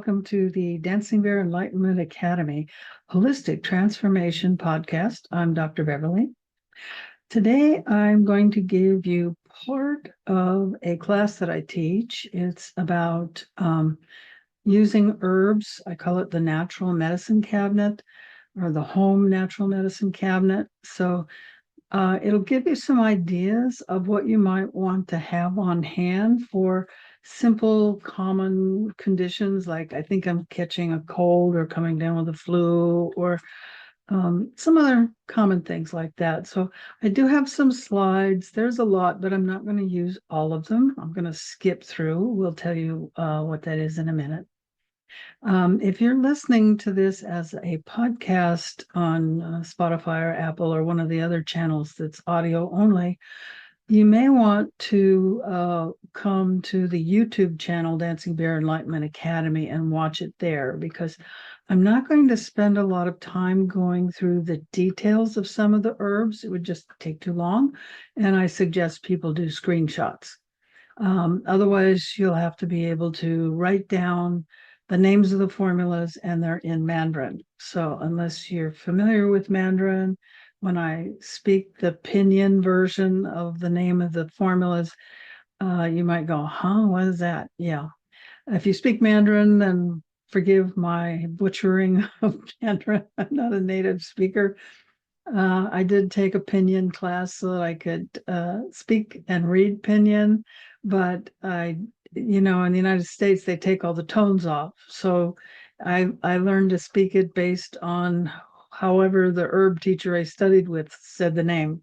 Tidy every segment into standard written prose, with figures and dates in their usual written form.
welcome to the Dancing Bear Enlightenment Academy Holistic Transformation Podcast. I'm Dr. Beverly. Today, I'm going to give you part of a class that I teach. It's about using herbs. I call it the Natural Medicine Cabinet or the Home Natural Medicine Cabinet. So it'll give you some ideas of what you might want to have on hand for simple, common conditions, like I think I'm catching a cold or coming down with a flu or some other common things like that. So I do have some slides. There's a lot, but I'm not going to use all of them. I'm going to skip through. We'll tell you what that is in a minute. If you're listening to this as a podcast on Spotify or Apple or one of the other channels that's audio only, you may want to come to the YouTube channel, Dancing Bear Enlightenment Academy, and watch it there, because I'm not going to spend a lot of time going through the details of some of the herbs. It would just take too long, and I suggest people do screenshots. Otherwise, you'll have to be able to write down the names of the formulas, and they're in Mandarin. So unless you're familiar with Mandarin, when I speak the pinyin version of the name of the formulas, you might go, huh, what is that? Yeah. If you speak Mandarin, then forgive my butchering of Mandarin. I'm not a native speaker. I did take a pinyin class so that I could speak and read pinyin, but in the United States, they take all the tones off. So I learned to speak it based on however the herb teacher I studied with said the name.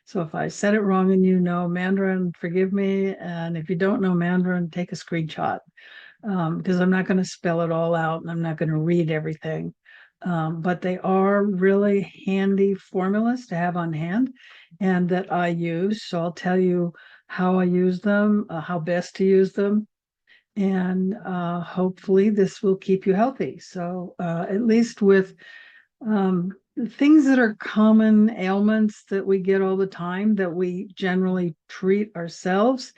So if I said it wrong and you know Mandarin, forgive me. And if you don't know Mandarin, take a screenshot, because I'm not going to spell it all out and I'm not going to read everything. But they are really handy formulas to have on hand and that I use. So I'll tell you how I use them, how best to use them. And hopefully this will keep you healthy. So at least with things that are common ailments that we get all the time that we generally treat ourselves,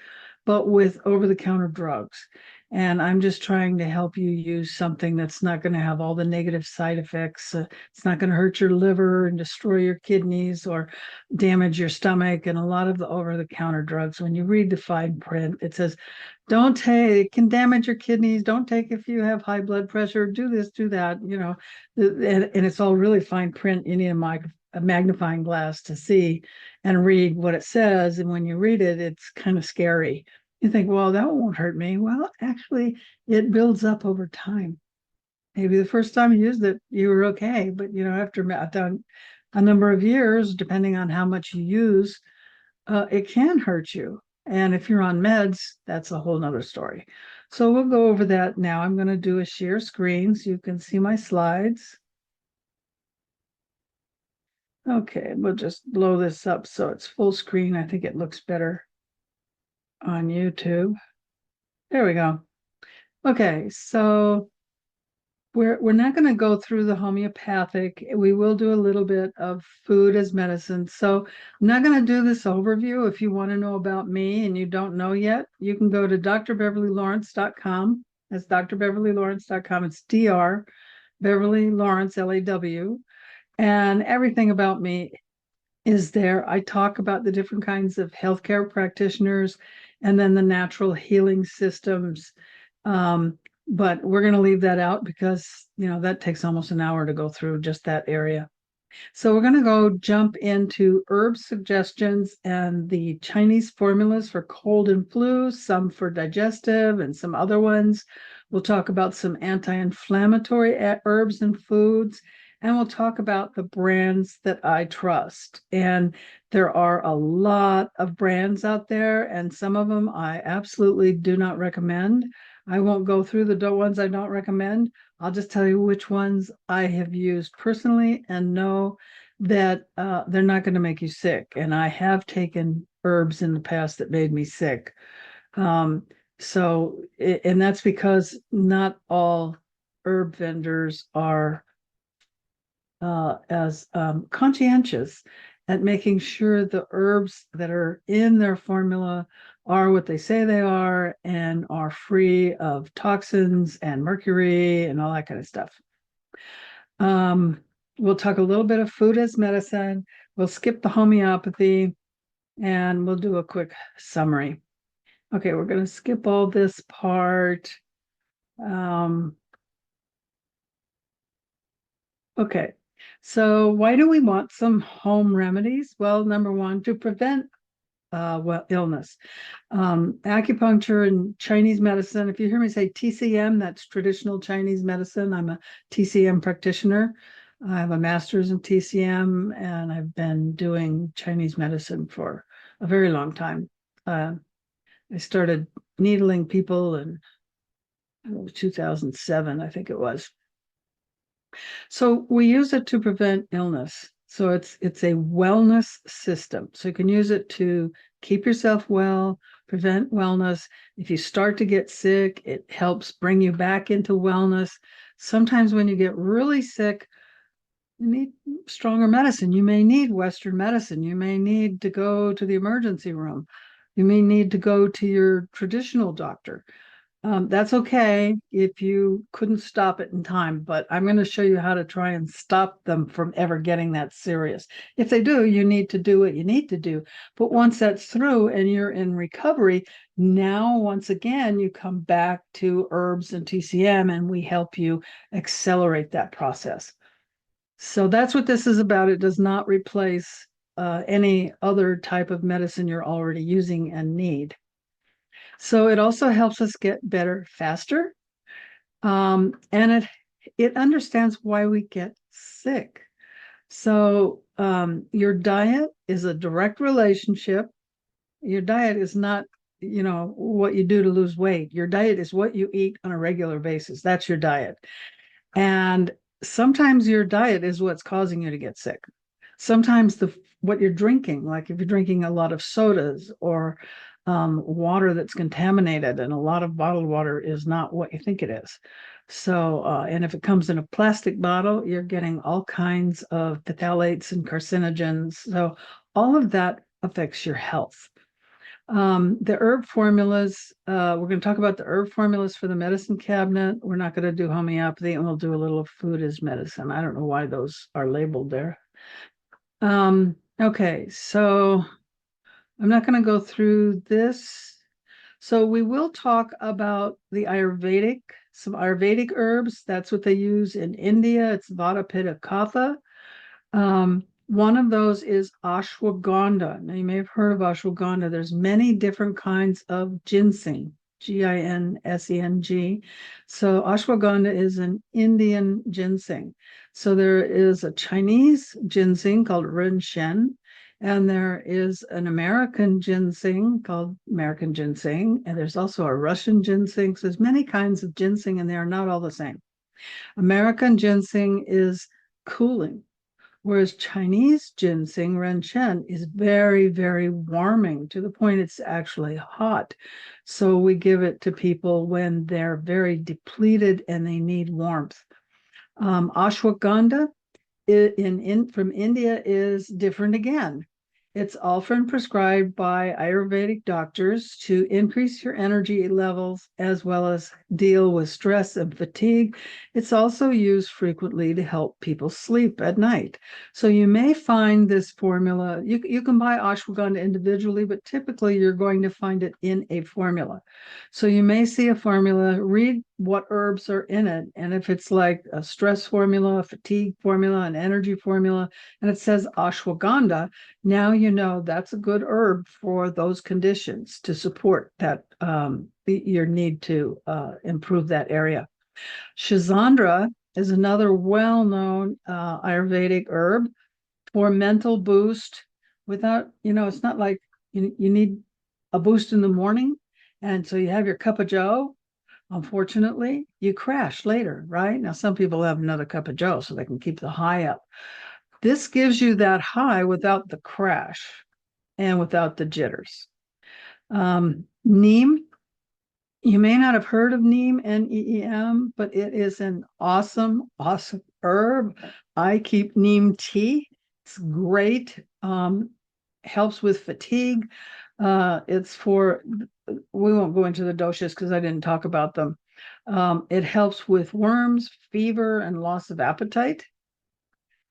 but with over-the-counter drugs. And I'm just trying to help you use something that's not going to have all the negative side effects. It's not going to hurt your liver and destroy your kidneys or damage your stomach. And a lot of the over-the-counter drugs, when you read the fine print, it says, don't take, it can damage your kidneys. Don't take if you have high blood pressure. Do this, do that, and it's all really fine print. You need a magnifying glass to see and read what it says. And when you read it, it's kind of scary. You think, well, that won't hurt me. Well, actually, it builds up over time. Maybe the first time you used it, you were okay. But, after a number of years, depending on how much you use, it can hurt you. And if you're on meds, that's a whole nother story. So we'll go over that now. I'm going to do a share screen so you can see my slides. Okay, we'll just blow this up so it's full screen. I think it looks better on YouTube. There we go. Okay, so we're not going to go through the homeopathic. We will do a little bit of food as medicine. So I'm not going to do this overview. If you want to know about me and you don't know yet, you can go to drbeverlylawrence.com. That's drbeverlylawrence.com. It's Dr. Beverly Lawrence, LAW. And everything about me is there. I talk about the different kinds of healthcare practitioners and then the natural healing systems. But we're going to leave that out because, that takes almost an hour to go through just that area. So we're going to go jump into herb suggestions and the Chinese formulas for cold and flu, some for digestive and some other ones. We'll talk about some anti-inflammatory herbs and foods. And we'll talk about the brands that I trust. And there are a lot of brands out there, and some of them I absolutely do not recommend. I won't go through the ones I don't recommend. I'll just tell you which ones I have used personally and know that they're not going to make you sick. And I have taken herbs in the past that made me sick. And that's because not all herb vendors are as conscientious at making sure the herbs that are in their formula are what they say they are and are free of toxins and mercury and all that kind of stuff. We'll talk a little bit of food as medicine. We'll skip the homeopathy and we'll do a quick summary. Okay, we're going to skip all this part. Okay, so why do we want some home remedies? Well, number one, to prevent illness. Acupuncture and Chinese medicine. If you hear me say TCM, that's traditional Chinese medicine. I'm a TCM practitioner. I have a master's in TCM, and I've been doing Chinese medicine for a very long time. I started needling people in 2007, I think it was. So we use it to prevent illness. So it's a wellness system. So you can use it to keep yourself well, prevent wellness. If you start to get sick, it helps bring you back into wellness. Sometimes when you get really sick, you need stronger medicine. You may need Western medicine. You may need to go to the emergency room. You may need to go to your traditional doctor. That's okay if you couldn't stop it in time, but I'm going to show you how to try and stop them from ever getting that serious. If they do, you need to do what you need to do. But once that's through and you're in recovery, now once again, you come back to herbs and TCM and we help you accelerate that process. So that's what this is about. It does not replace any other type of medicine you're already using and need. So it also helps us get better faster. And it understands why we get sick. So your diet is a direct relationship. Your diet is not, what you do to lose weight. Your diet is what you eat on a regular basis. That's your diet. And sometimes your diet is what's causing you to get sick. Sometimes what you're drinking, like if you're drinking a lot of sodas or water that's contaminated, and a lot of bottled water is not what you think it is. So, and if it comes in a plastic bottle, you're getting all kinds of phthalates and carcinogens. So all of that affects your health. The herb formulas, we're going to talk about the herb formulas for the medicine cabinet. We're not going to do homeopathy, and we'll do a little of food as medicine. I don't know why those are labeled there. Okay, so I'm not going to go through this. So we will talk about the Ayurvedic, some Ayurvedic herbs. That's what they use in India. It's Vata Pitta Kapha. One of those is ashwagandha. Now you may have heard of ashwagandha. There's many different kinds of ginseng, Ginseng. So ashwagandha is an Indian ginseng. So there is a Chinese ginseng called ren shen, and there is an American ginseng called American ginseng, and there's also a Russian ginseng. So there's many kinds of ginseng, and they are not all the same. American ginseng is cooling, whereas Chinese ginseng, ren shen, is very, very warming to the point it's actually hot. So we give it to people when they're very depleted and they need warmth. Ashwagandha from India is different again. It's often prescribed by Ayurvedic doctors to increase your energy levels as well as deal with stress and fatigue. It's also used frequently to help people sleep at night. So you may find this formula, you can buy ashwagandha individually, but typically you're going to find it in a formula. So you may see a formula, read what herbs are in it. And if it's like a stress formula, a fatigue formula, an energy formula, and it says ashwagandha, now you know that's a good herb for those conditions to support that your need to improve that area. Schisandra is another well-known Ayurvedic herb for mental boost without, it's not like you need a boost in the morning. And so you have your cup of joe. Unfortunately, you crash later, right? Now, some people have another cup of joe so they can keep the high up. This gives you that high without the crash and without the jitters. Neem, you may not have heard of neem, N-E-E-M, but it is an awesome, awesome herb. I keep neem tea. It's great. Helps with fatigue. It's for, we won't go into the doshas because I didn't talk about them. It helps with worms, fever, and loss of appetite.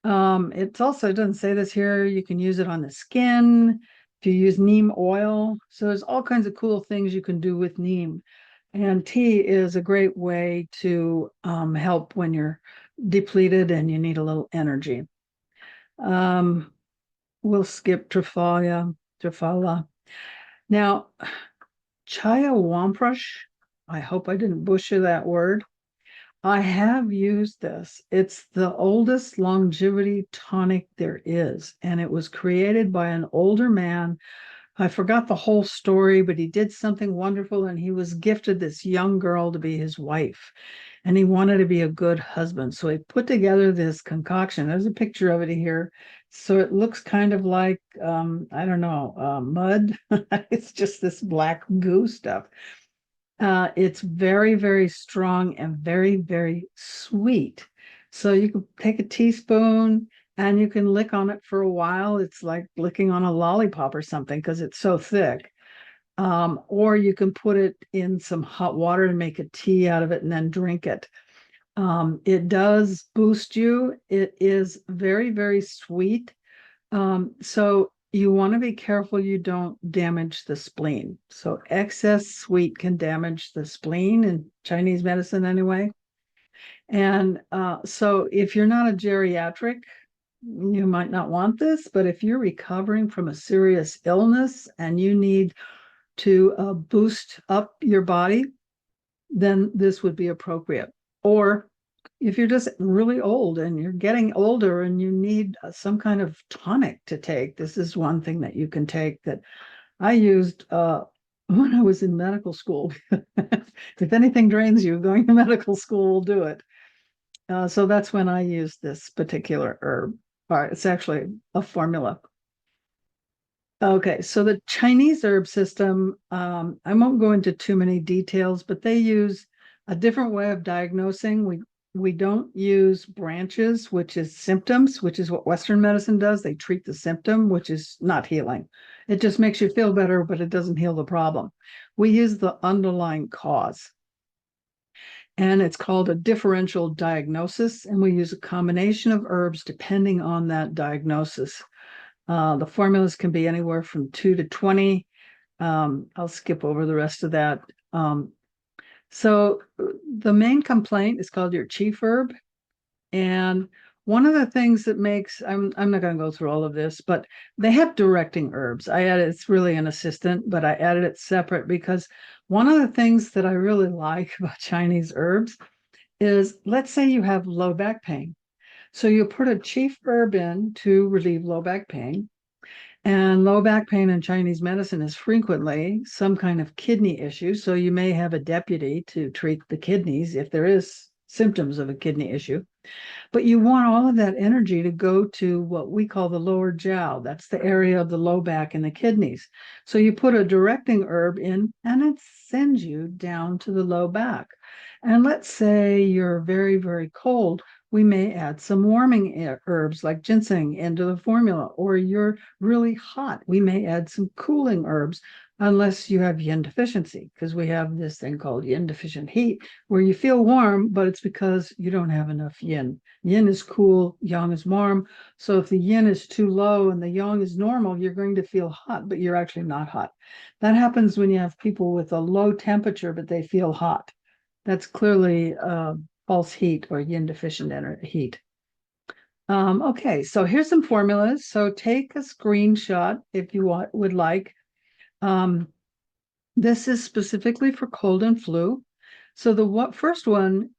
It's also, it doesn't say this here, you can use it on the skin, if you use neem oil. So there's all kinds of cool things you can do with neem. And tea is a great way to help when you're depleted and you need a little energy. We'll skip Triphala. Now, Chaya Wamprash, I hope I didn't butcher that word. I have used this. It's the oldest longevity tonic there is, and it was created by an older man. I forgot the whole story, but he did something wonderful, and he was gifted this young girl to be his wife, and he wanted to be a good husband. So he put together this concoction. There's a picture of it here. So it looks kind of like, I don't know, mud. It's just this black goo stuff. It's very, very strong and very, very sweet. So you can take a teaspoon and you can lick on it for a while. It's like licking on a lollipop or something because it's so thick. Or you can put it in some hot water and make a tea out of it and then drink it. It does boost you. It is very, very sweet. So you want to be careful you don't damage the spleen. So excess sweet can damage the spleen in Chinese medicine anyway. And so if you're not a geriatric, you might not want this, but if you're recovering from a serious illness and you need to boost up your body, then this would be appropriate. Or if you're just really old and you're getting older and you need some kind of tonic to take, this is one thing that you can take that I used when I was in medical school. If anything drains you, going to medical school will do it. So that's when I used this particular herb. It's actually a formula. Okay, so the Chinese herb system, I won't go into too many details, but they use a different way of diagnosing. We don't use branches, which is symptoms, which is what Western medicine does. They treat the symptom, which is not healing. It just makes you feel better, but it doesn't heal the problem. We use the underlying cause. And it's called a differential diagnosis, and we use a combination of herbs depending on that diagnosis. The formulas can be anywhere from 2 to 20. I'll skip over the rest of that. So the main complaint is called your chief herb. And one of the things that makes, I'm not going to go through all of this, but they have directing herbs. I added, it's really an assistant, but I added it separate because one of the things that I really like about Chinese herbs is, let's say you have low back pain. So you put a chief herb in to relieve low back pain. And low back pain in Chinese medicine is frequently some kind of kidney issue. So you may have a deputy to treat the kidneys if there is symptoms of a kidney issue. But you want all of that energy to go to what we call the lower jiao. That's the area of the low back and the kidneys. So you put a directing herb in and it sends you down to the low back. And let's say you're very, very cold. We may add some warming herbs like ginseng into the formula, or you're really hot. We may add some cooling herbs unless you have yin deficiency, because we have this thing called yin deficient heat where you feel warm, but it's because you don't have enough yin. Yin is cool, yang is warm. So if the yin is too low and the yang is normal, you're going to feel hot, but you're actually not hot. That happens when you have people with a low temperature, but they feel hot. That's clearly false heat or yin deficient heat. Okay, so here's some formulas. So take a screenshot if you would like. This is specifically for cold and flu. So the first one,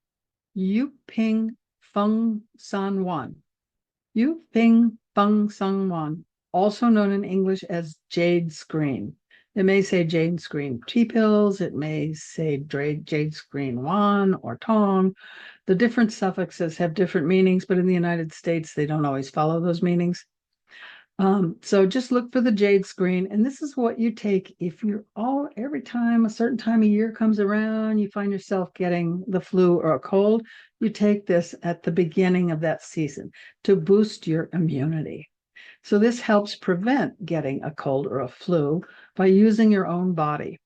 Yu Ping Feng San Wan. Yu Ping Feng San Wan, also known in English as jade screen. It may say jade screen tea pills. It may say jade screen wan or tong. The different suffixes have different meanings, but in the United States, they don't always follow those meanings. So just look for the jade screen. And this is what you take if you're every time a certain time of year comes around, you find yourself getting the flu or a cold, you take this at the beginning of that season to boost your immunity. So this helps prevent getting a cold or a flu by using your own body,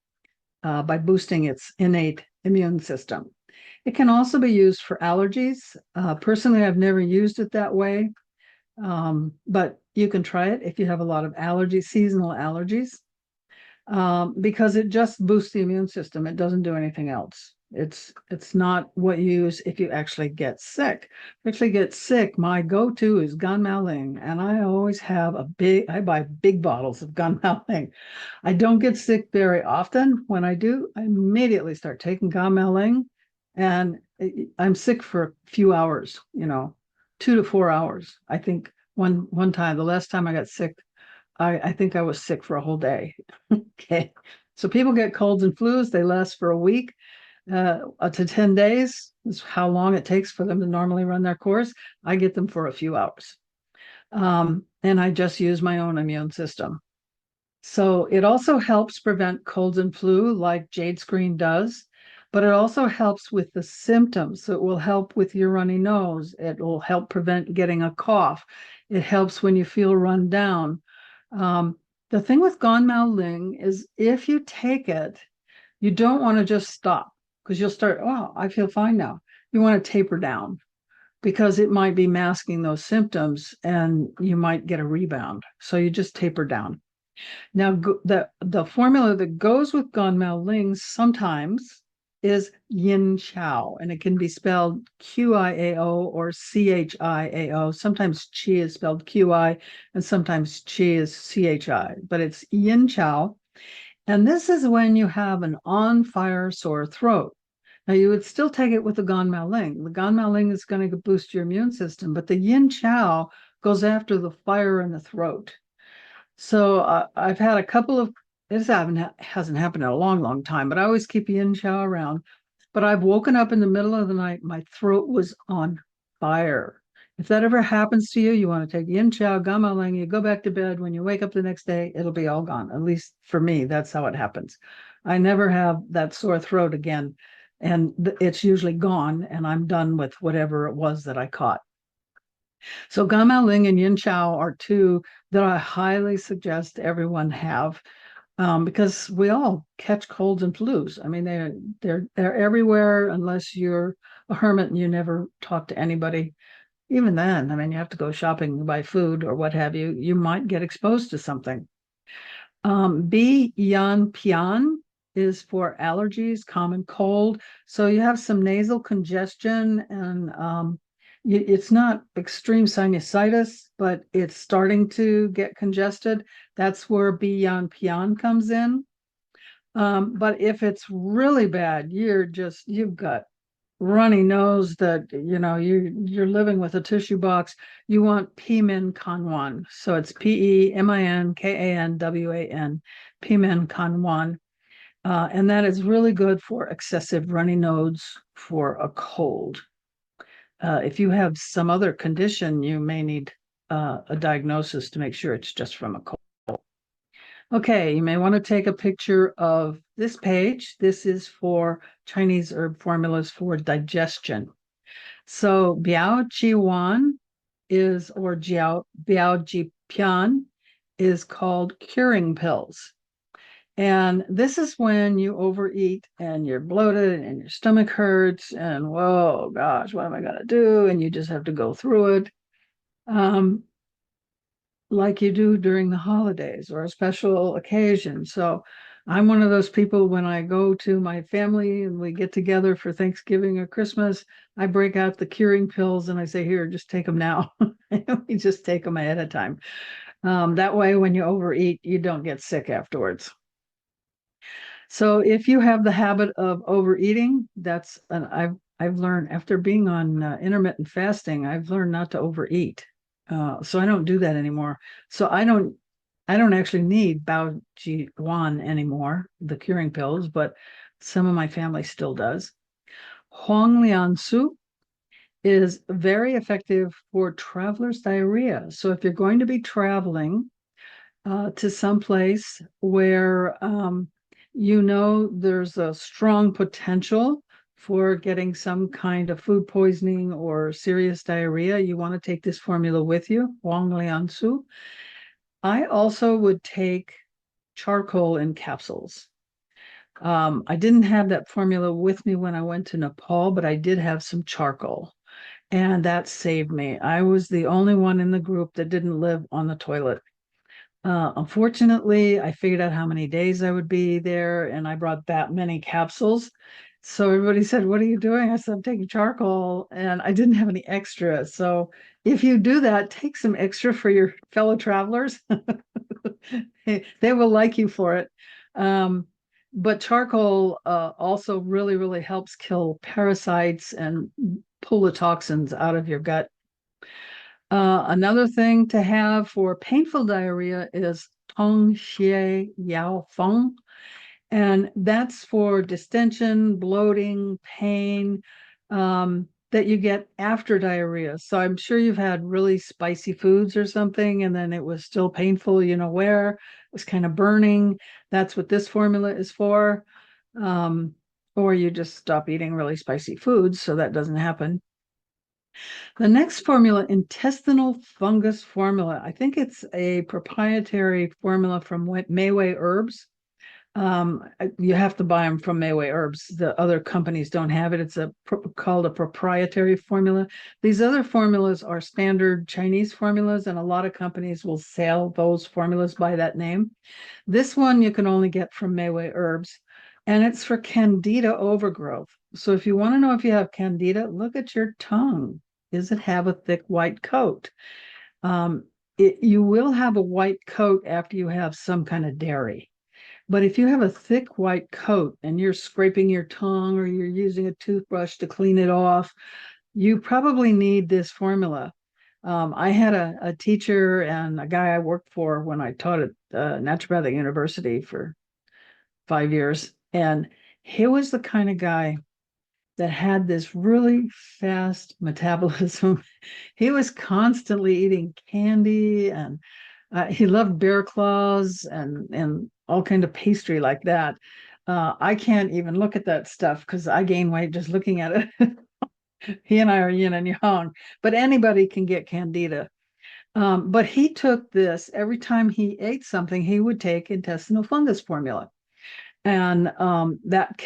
by boosting its innate immune system. It can also be used for allergies. Personally, I've never used it that way, but you can try it if you have a lot of allergies, seasonal allergies, because it just boosts the immune system. It doesn't do anything else. It's not what you use if you actually get sick. If you actually get sick, my go-to is Ganmaling, and I always have I buy big bottles of Ganmaling. I don't get sick very often. When I do, I immediately start taking Ganmaling, and I'm sick for a few hours, 2 to 4 hours. I think one time, the last time I got sick, I think I was sick for a whole day. Okay. So people get colds and flus, they last for a week to 10 days is how long it takes for them to normally run their course. I get them for a few hours. And I just use my own immune system. So it also helps prevent colds and flu like Jade Screen does, but it also helps with the symptoms. So it will help with your runny nose. It will help prevent getting a cough. It helps when you feel run down. The thing with Ganmaling is if you take it, you don't want to just stop because you'll start, oh, I feel fine now. You want to taper down because it might be masking those symptoms and you might get a rebound. So you just taper down. Now, the formula that goes with Ganmaling sometimes is yin chow, and it can be spelled QIAO or CHIAO. Sometimes chi is spelled QI, and sometimes chi is CHI, but it's yin chow. And this is when you have an on-fire sore throat. Now, you would still take it with the Ganmaling. The Ganmaling is going to boost your immune system, but the yin chow goes after the fire in the throat. So I've had a couple of, this hasn't happened in a long, long time, but I always keep yin chow around. But I've woken up in the middle of the night, my throat was on fire. If that ever happens to you, you want to take yin chow, Ganmaling, you go back to bed. When you wake up the next day, it'll be all gone. At least for me, that's how it happens. I never have that sore throat again, and it's usually gone, and I'm done with whatever it was that I caught. So Ganmaling and yin chow are two that I highly suggest everyone have, because we all catch colds and flus. I mean, they're everywhere unless you're a hermit and you never talk to anybody. Even then, I mean, you have to go shopping to buy food or what have you. You might get exposed to something. B Yan Pian is for allergies, common cold. So you have some nasal congestion and it's not extreme sinusitis, but it's starting to get congested. That's where B Yan Pian comes in. But if it's really bad, you've got runny nose that you're living with a tissue box, you want Pimin Kanwan. So it's PEMINKANWAN, Pimin Kanwan. And that is really good for excessive runny nose for a cold. If you have some other condition, you may need a diagnosis to make sure it's just from a cold. Okay, you may want to take a picture of this page. This is for Chinese herb formulas for digestion. So Biao Ji Wan or Biao Ji Pian is called curing pills. And this is when you overeat and you're bloated and your stomach hurts and, whoa, gosh, what am I going to do? And you just have to go through it. Like you do during the holidays or a special occasion. So I'm one of those people, when I go to my family and we get together for Thanksgiving or Christmas, I break out the curing pills and I say, here, just take them now. We just take them ahead of time. That way, when you overeat, you don't get sick afterwards. So if you have the habit of overeating, I've learned, after being on intermittent fasting, I've learned not to overeat. So I don't do that anymore. So I don't actually need Bao Ji Wan anymore, the curing pills, but some of my family still does. Huang Lian Su is very effective for traveler's diarrhea. So if you're going to be traveling to some place where there's a strong potential for getting some kind of food poisoning or serious diarrhea, you want to take this formula with you, Huang Lian Su. I also would take charcoal in capsules. I didn't have that formula with me when I went to Nepal, but I did have some charcoal, and that saved me. I was the only one in the group that didn't live on the toilet. Unfortunately, I figured out how many days I would be there, and I brought that many capsules. So everybody said, "What are you doing?" I said, "I'm taking charcoal," and I didn't have any extra. So if you do that, take some extra for your fellow travelers. They will like you for it. Um, but charcoal also really, really helps kill parasites and pull the toxins out of your gut. Another thing to have for painful diarrhea is Tong Xie Yao Feng, and that's for distension, bloating, pain that you get after diarrhea. So I'm sure you've had really spicy foods or something, and then it was still painful, you know where, it was kind of burning. That's what this formula is for. Um, or you just stop eating really spicy foods so that doesn't happen. The next formula, intestinal fungus formula. I think it's a proprietary formula from Mayway Herbs. You have to buy them from Mayway Herbs. The other companies don't have it. It's called a proprietary formula. These other formulas are standard Chinese formulas, and a lot of companies will sell those formulas by that name. This one you can only get from Mayway Herbs, and it's for candida overgrowth. So if you want to know if you have candida, look at your tongue. Does it have a thick white coat? Um, you will have a white coat after you have some kind of dairy. But if you have a thick white coat and you're scraping your tongue or you're using a toothbrush to clean it off, you probably need this formula. I had a teacher and a guy I worked for when I taught at Naturopathic University for 5 years. And he was the kind of guy that had this really fast metabolism. He was constantly eating candy, and he loved bear claws and all kind of pastry like that. I can't even look at that stuff because I gain weight just looking at it. He and I are yin and yang, but anybody can get candida. But he took this every time he ate something, he would take intestinal fungus formula, and that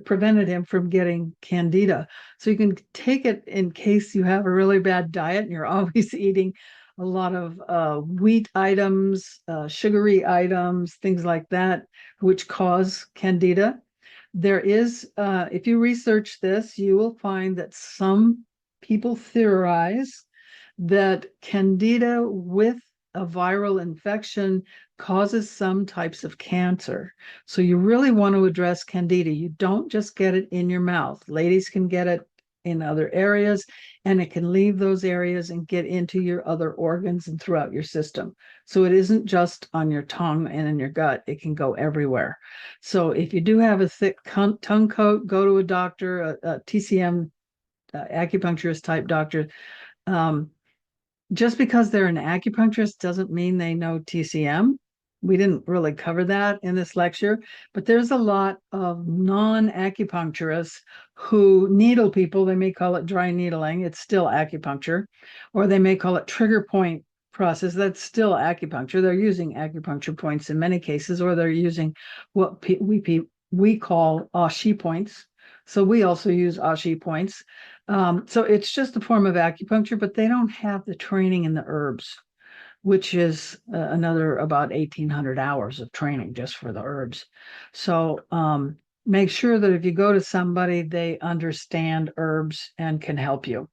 prevented him from getting candida. So you can take it in case you have a really bad diet and you're always eating a lot of wheat items, sugary items, things like that, which cause candida. There is, if you research this, you will find that some people theorize that candida with a viral infection causes some types of cancer. So you really want to address candida. You don't just get it in your mouth. Ladies can get it in other areas, and it can leave those areas and get into your other organs and throughout your system. So it isn't just on your tongue and in your gut, it can go everywhere. So if you do have a thick tongue coat, go to a doctor, a TCM, acupuncturist type doctor. Just because they're an acupuncturist doesn't mean they know TCM. We didn't really cover that in this lecture, but there's a lot of non-acupuncturists who needle people. They may call it dry needling. It's still acupuncture. Or they may call it trigger point process. That's still acupuncture. They're using acupuncture points in many cases, or they're using what we call Ashi points. So we also use Ashi points. So it's just a form of acupuncture, but they don't have the training in the herbs, which is another about 1,800 hours of training just for the herbs. So make sure that if you go to somebody, they understand herbs and can help you.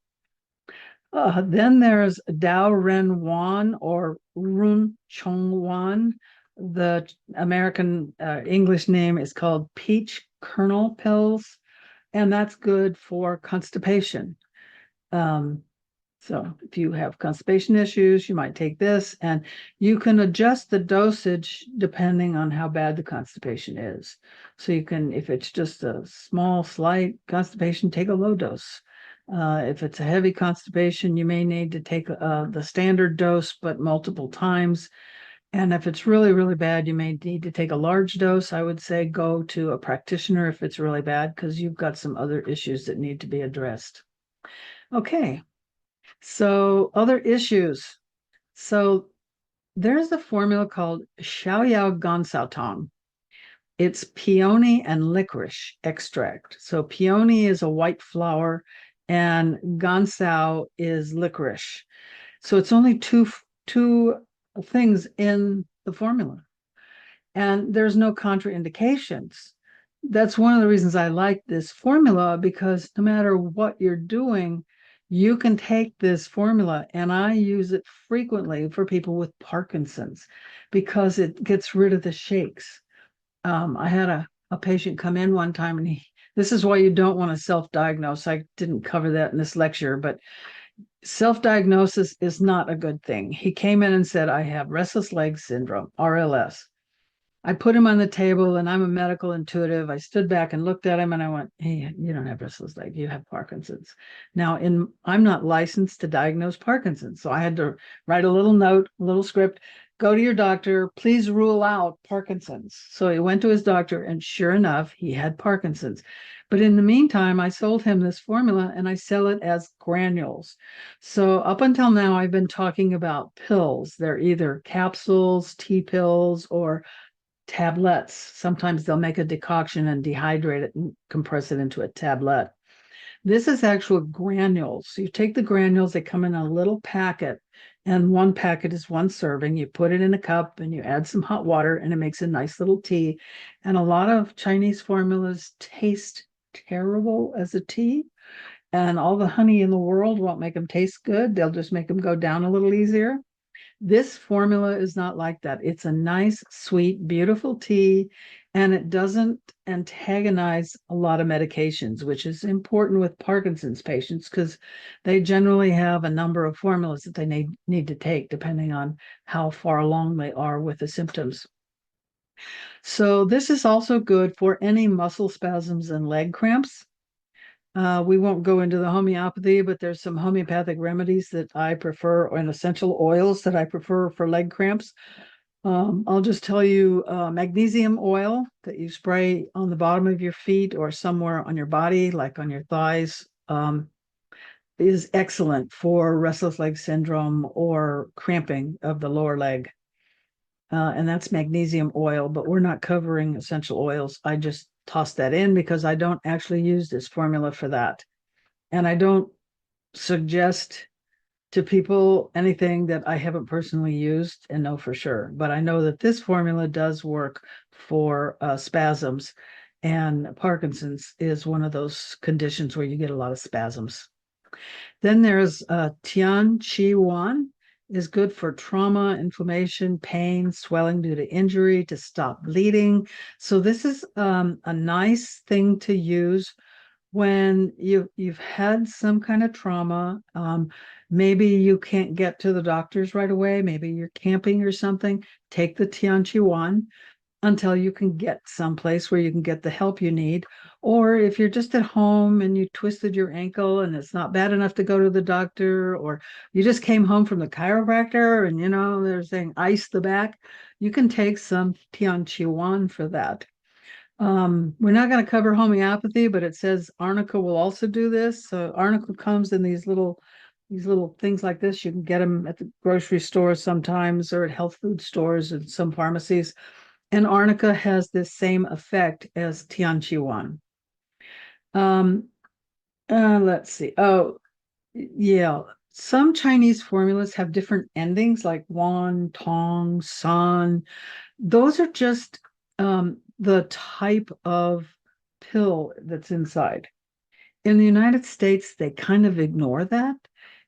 Then there's Dao Ren Wan or Run Chong Wan. The American English name is called peach kernel pills, and that's good for constipation. So if you have constipation issues, you might take this, and you can adjust the dosage depending on how bad the constipation is. So you can, if it's just a small, slight constipation, take a low dose. If it's a heavy constipation, you may need to take the standard dose, but multiple times. And if it's really, really bad, you may need to take a large dose. I would say go to a practitioner if it's really bad, because you've got some other issues that need to be addressed. Okay, so other issues. So there's a formula called Xiaoyao Gansao Tong. It's peony and licorice extract. So peony is a white flower and gansao is licorice. So it's only two things in the formula. And there's no contraindications. That's one of the reasons I like this formula, because no matter what you're doing, you can take this formula, and I use it frequently for people with Parkinson's because it gets rid of the shakes. I had a patient come in one time, and this is why you don't want to self-diagnose. I didn't cover that in this lecture, but self-diagnosis is not a good thing. He came in and said, I have restless leg syndrome, RLS. I put him on the table, and I'm a medical intuitive. I stood back and looked at him, and I went, hey, you don't have restless leg, you have Parkinson's. Now, I'm not licensed to diagnose Parkinson's, so I had to write a little note, a little script, go to your doctor, please rule out Parkinson's. So he went to his doctor, and sure enough, he had Parkinson's. But in the meantime, I sold him this formula, and I sell it as granules. So up until now, I've been talking about pills. They're either capsules, tea pills, or tablets. Sometimes they'll make a decoction and dehydrate it and compress it into a tablet. This is actual granules. So you take the granules, they come in a little packet, and one packet is one serving. You put it in a cup and you add some hot water, and it makes a nice little tea. And a lot of Chinese formulas taste terrible as a tea, and all the honey in the world won't make them taste good. They'll just make them go down a little easier. This formula is not like that. It's a nice, sweet, beautiful tea, and it doesn't antagonize a lot of medications, which is important with Parkinson's patients because they generally have a number of formulas that they need to take depending on how far along they are with the symptoms. So this is also good for any muscle spasms and leg cramps. We won't go into the homeopathy, but there's some homeopathic remedies that I prefer, and essential oils that I prefer for leg cramps. I'll just tell you, magnesium oil that you spray on the bottom of your feet or somewhere on your body, like on your thighs, is excellent for restless leg syndrome or cramping of the lower leg. And that's magnesium oil, but we're not covering essential oils. I just toss that in because I don't actually use this formula for that. And I don't suggest to people anything that I haven't personally used and know for sure. But I know that this formula does work for spasms, and Parkinson's is one of those conditions where you get a lot of spasms. Then there's Tian Chi Wan, is good for trauma, inflammation, pain, swelling due to injury, to stop bleeding. So this is a nice thing to use when you've had some kind of trauma. Maybe you can't get to the doctors right away. Maybe you're camping or something. Take the Tian Chi Wan until you can get someplace where you can get the help you need. Or if you're just at home and you twisted your ankle and it's not bad enough to go to the doctor, or you just came home from the chiropractor and they're saying ice the back, you can take some Tian Chi Wan for that. We're not going to cover homeopathy, but it says arnica will also do this. So arnica comes in these little things like this. You can get them at the grocery store sometimes, or at health food stores and some pharmacies. And arnica has this same effect as Tian Chi Wan. Let's see. Oh, yeah. Some Chinese formulas have different endings like Wan, Tong, San. Those are just the type of pill that's inside. In the United States, they kind of ignore that,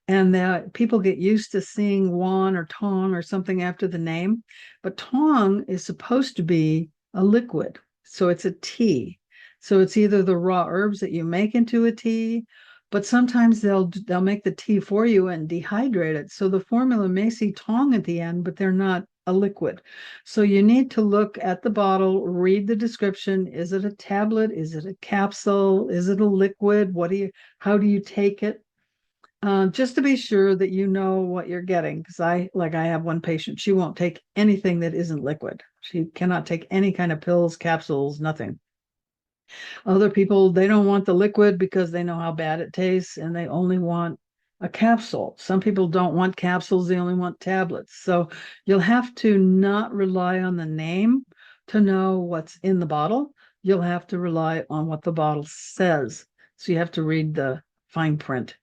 and that people get used to seeing Wan or Tong or something after the name. But Tong is supposed to be a liquid, so it's a tea. So it's either the raw herbs that you make into a tea, but sometimes they'll make the tea for you and dehydrate it. So the formula may see Tong at the end, but they're not a liquid. So you need to look at the bottle, read the description. Is it a tablet? Is it a capsule? Is it a liquid? How do you take it? Just to be sure that you know what you're getting. Because I have one patient, she won't take anything that isn't liquid. She cannot take any kind of pills, capsules, nothing. Other people, they don't want the liquid because they know how bad it tastes, and they only want a capsule. Some people don't want capsules, they only want tablets. So you'll have to not rely on the name to know what's in the bottle. You'll have to rely on what the bottle says. So you have to read the fine print.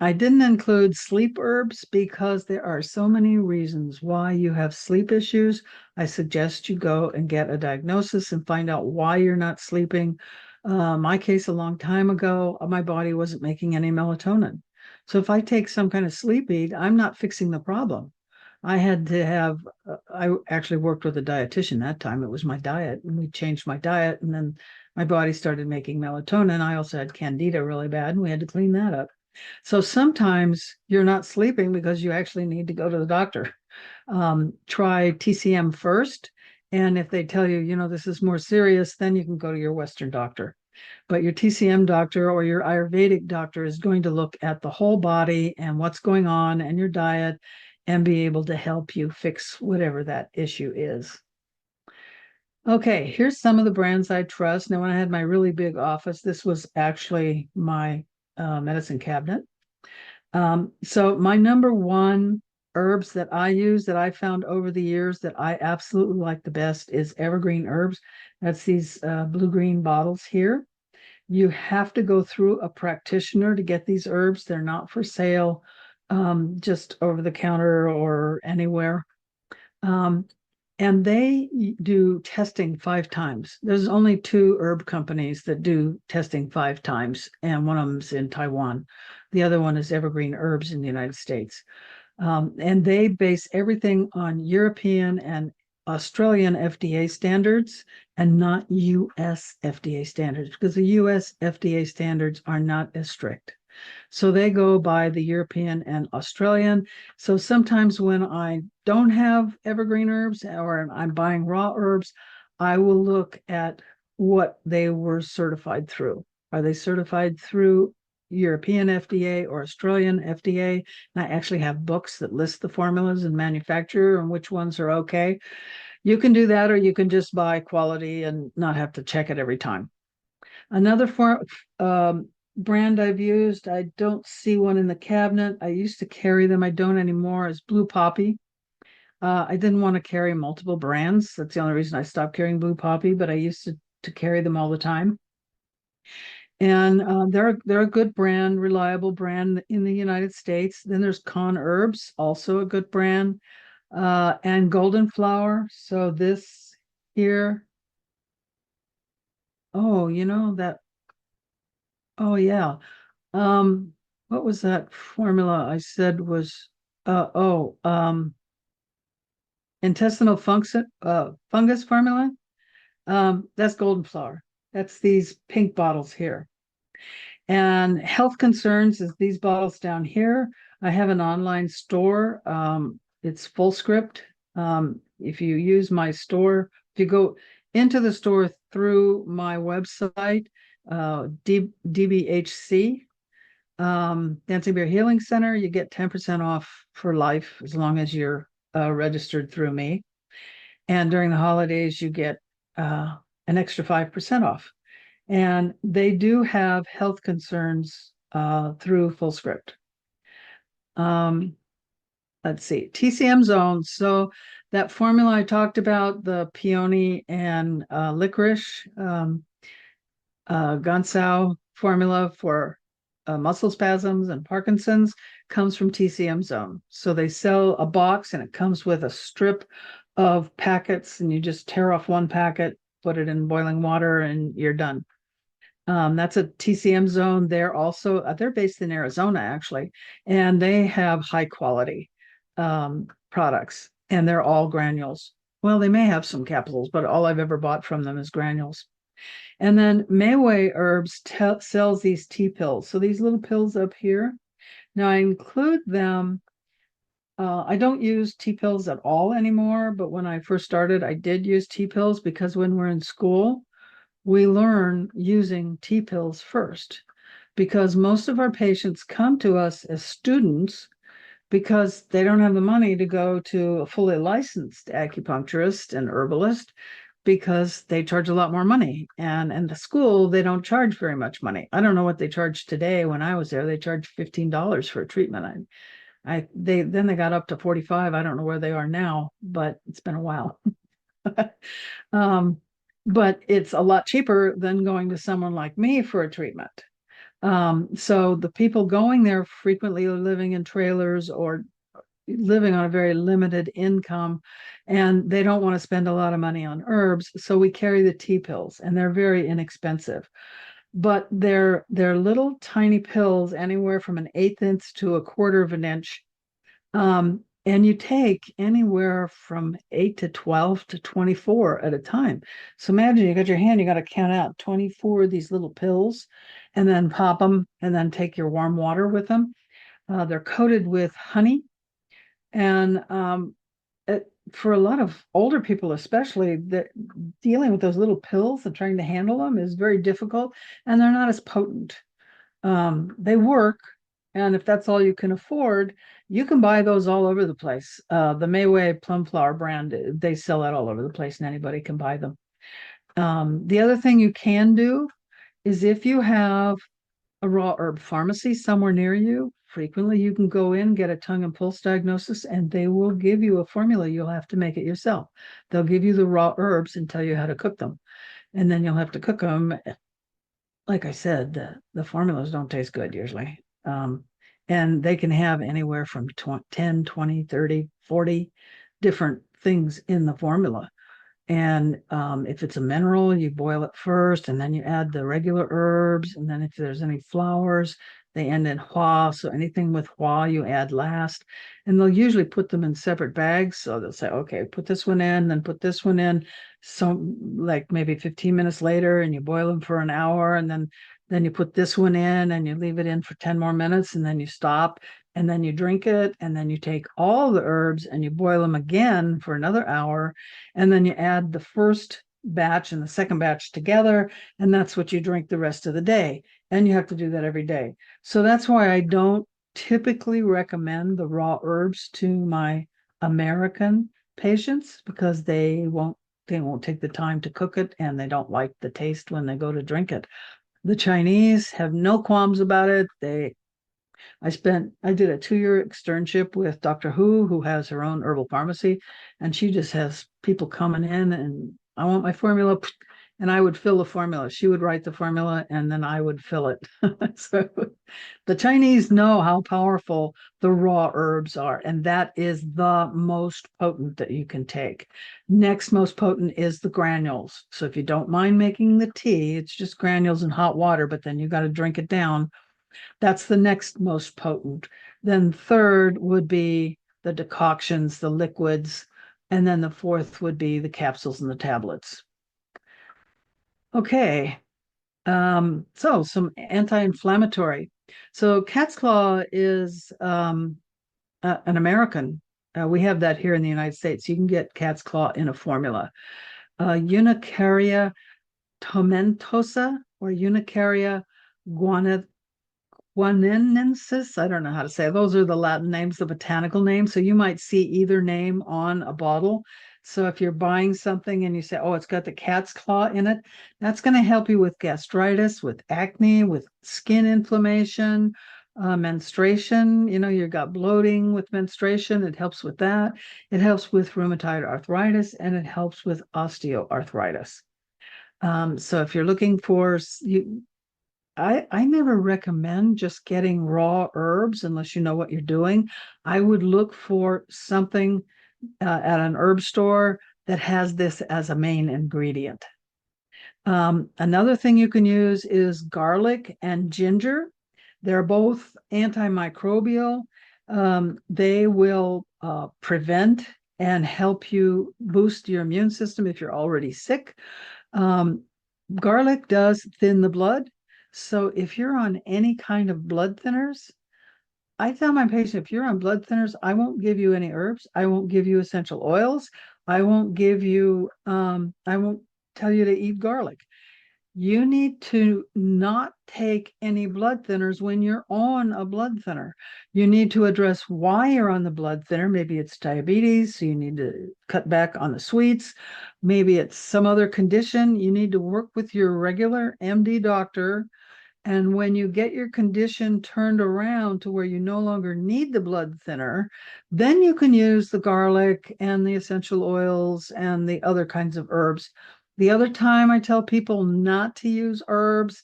I didn't include sleep herbs because there are so many reasons why you have sleep issues. I suggest you go and get a diagnosis and find out why you're not sleeping. My case a long time ago, my body wasn't making any melatonin. So if I take some kind of sleep aid, I'm not fixing the problem. I had to have, I actually worked with a dietitian that time. It was my diet, and we changed my diet, and then my body started making melatonin. I also had candida really bad, and we had to clean that up. So sometimes you're not sleeping because you actually need to go to the doctor. Try TCM first. And if they tell you, this is more serious, then you can go to your Western doctor. But your TCM doctor or your Ayurvedic doctor is going to look at the whole body and what's going on and your diet and be able to help you fix whatever that issue is. Okay, here's some of the brands I trust. Now, when I had my really big office, this was actually my medicine cabinet. So my number one herbs that I use that I found over the years that I absolutely like the best is evergreen herbs. That's these blue-green bottles here. You have to go through a practitioner to get these herbs. They're not for sale, just over the counter or anywhere. And they do testing 5 times. There's only 2 herb companies that do testing 5 times, and one of them's in Taiwan. The other one is Evergreen Herbs in the United States. And they base everything on European and Australian FDA standards and not US FDA standards, because the US FDA standards are not as strict. So they go by the European and Australian. So sometimes when I don't have evergreen herbs or I'm buying raw herbs, I will look at what they were certified through. Are they certified through European FDA or Australian FDA? And I actually have books that list the formulas and manufacturer and which ones are okay. You can do that, or you can just buy quality and not have to check it every time. Another brand I've used, I don't see one in the cabinet. I used to carry them. I don't anymore, is Blue Poppy. I didn't want to carry multiple brands. That's the only reason I stopped carrying Blue Poppy, but I used to carry them all the time. And they're a good brand, reliable brand in the United States. Then there's Con Herbs, also a good brand, and Golden Flower. So this here, oh, that. Oh yeah. What was that formula I said was intestinal fungus formula? That's golden flower. That's these pink bottles here. And health concerns is these bottles down here. I have an online store. It's full script. If you use my store, if you go into the store through my website, DBHC, Dancing Bear Healing Center, you get 10% off for life as long as you're registered through me. And during the holidays, you get an extra 5% off. And they do have health concerns through full script. Let's see, TCM Zone. So that formula I talked about, the peony and licorice, Gansau formula for muscle spasms and Parkinson's comes from TCM Zone. So they sell a box and it comes with a strip of packets, and you just tear off one packet, put it in boiling water, and you're done. That's a TCM Zone. They're based in Arizona, actually, and they have high quality products, and they're all granules. Well, they may have some capsules, but all I've ever bought from them is granules. And then Mayway Herbs sells these tea pills. So these little pills up here. Now I include them. I don't use tea pills at all anymore, but when I first started, I did use tea pills because when we're in school, we learn using tea pills first, because most of our patients come to us as students because they don't have the money to go to a fully licensed acupuncturist and herbalist. because they charge a lot more money. And in the school, they don't charge very much money. I don't know what they charged today. When I was there, they charged $15 for a treatment. They got up to 45. I don't know where they are now, but it's been a while. But it's a lot cheaper than going to someone like me for a treatment. So the people going there frequently are living in trailers or living on a very limited income, and they don't want to spend a lot of money on herbs. So we carry the tea pills, and they're very inexpensive. But they're little tiny pills, anywhere from an eighth inch to a quarter of an inch. And you take anywhere from 8 to 12 to 24 at a time. So imagine you got your hand, you got to count out 24 of these little pills and then pop them and then take your warm water with them. They're coated with honey. And for a lot of older people, especially, that dealing with those little pills and trying to handle them is very difficult, and they're not as potent. They work, and if that's all you can afford, you can buy those all over the place. The Mayway Plum Flower brand, they sell that all over the place, and anybody can buy them. The other thing you can do is, if you have a raw herb pharmacy somewhere near you, frequently you can go in, get a tongue and pulse diagnosis, and they will give you a formula. You'll have to make it yourself. They'll give you the raw herbs and tell you how to cook them, and then you'll have to cook them. Like I said, the formulas don't taste good usually. And they can have anywhere from 10, 20, 30, 40 different things in the formula. And if it's a mineral, you boil it first, and then you add the regular herbs. And then if there's any flowers, they end in hua. So anything with hua, you add last. And they'll usually put them in separate bags. So they'll say, okay, put this one in, then put this one in. So like maybe 15 minutes later, and you boil them for an hour, and then you put this one in and you leave it in for 10 more minutes, and then you stop, and then you drink it, and then you take all the herbs and you boil them again for another hour, and then you add the first batch and the second batch together, and that's what you drink the rest of the day. And you have to do that every day. So that's why I don't typically recommend the raw herbs to my American patients, because they won't take the time to cook it, and they don't like the taste when they go to drink it. The Chinese have no qualms about it. I did a 2-year externship with Dr. Who has her own herbal pharmacy, and she just has people coming in, and I want my formula, and I would fill the formula. She would write the formula, and then I would fill it. So the Chinese know how powerful the raw herbs are, and that is the most potent that you can take. Next most potent is the granules. So if you don't mind making the tea, it's just granules in hot water, but then you got to drink it down. That's the next most potent. Then third would be the decoctions, the liquids, and then the fourth would be the capsules and the tablets. Okay, so some anti-inflammatory. So cat's claw is an American. We have that here in the United States. You can get cat's claw in a formula. Unicaria tomentosa or Unicaria guanensis. I don't know how to say it. Those are the Latin names, the botanical names. So you might see either name on a bottle. So if you're buying something and you say, oh, it's got the cat's claw in it, that's going to help you with gastritis, with acne, with skin inflammation, menstruation. You've got bloating with menstruation. It helps with that. It helps with rheumatoid arthritis, and it helps with osteoarthritis. So if you're looking for, I never recommend just getting raw herbs unless you know what you're doing. I would look for something at an herb store that has this as a main ingredient. Another thing you can use is garlic and ginger. They're both antimicrobial. They will prevent and help you boost your immune system if you're already sick. Garlic does thin the blood. So if you're on any kind of blood thinners, I tell my patient, if you're on blood thinners, I won't give you any herbs. I won't give you essential oils. I won't tell you to eat garlic. you need to not take any blood thinners when you're on a blood thinner. You need to address why you're on the blood thinner. Maybe it's diabetes, so you need to cut back on the sweets. Maybe it's some other condition. You need to work with your regular MD doctor. And when you get your condition turned around to where you no longer need the blood thinner, then you can use the garlic and the essential oils and the other kinds of herbs. The other time I tell people not to use herbs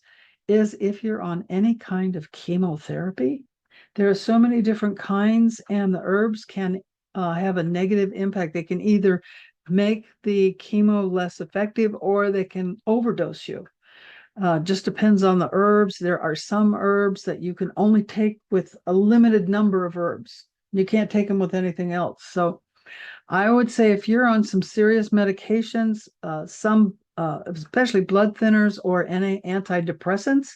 is if you're on any kind of chemotherapy. There are so many different kinds, and the herbs can have a negative impact. They can either make the chemo less effective or they can overdose you. Just depends on the herbs. There are some herbs that you can only take with a limited number of herbs. You can't take them with anything else. So I would say if you're on some serious medications, especially blood thinners or any antidepressants,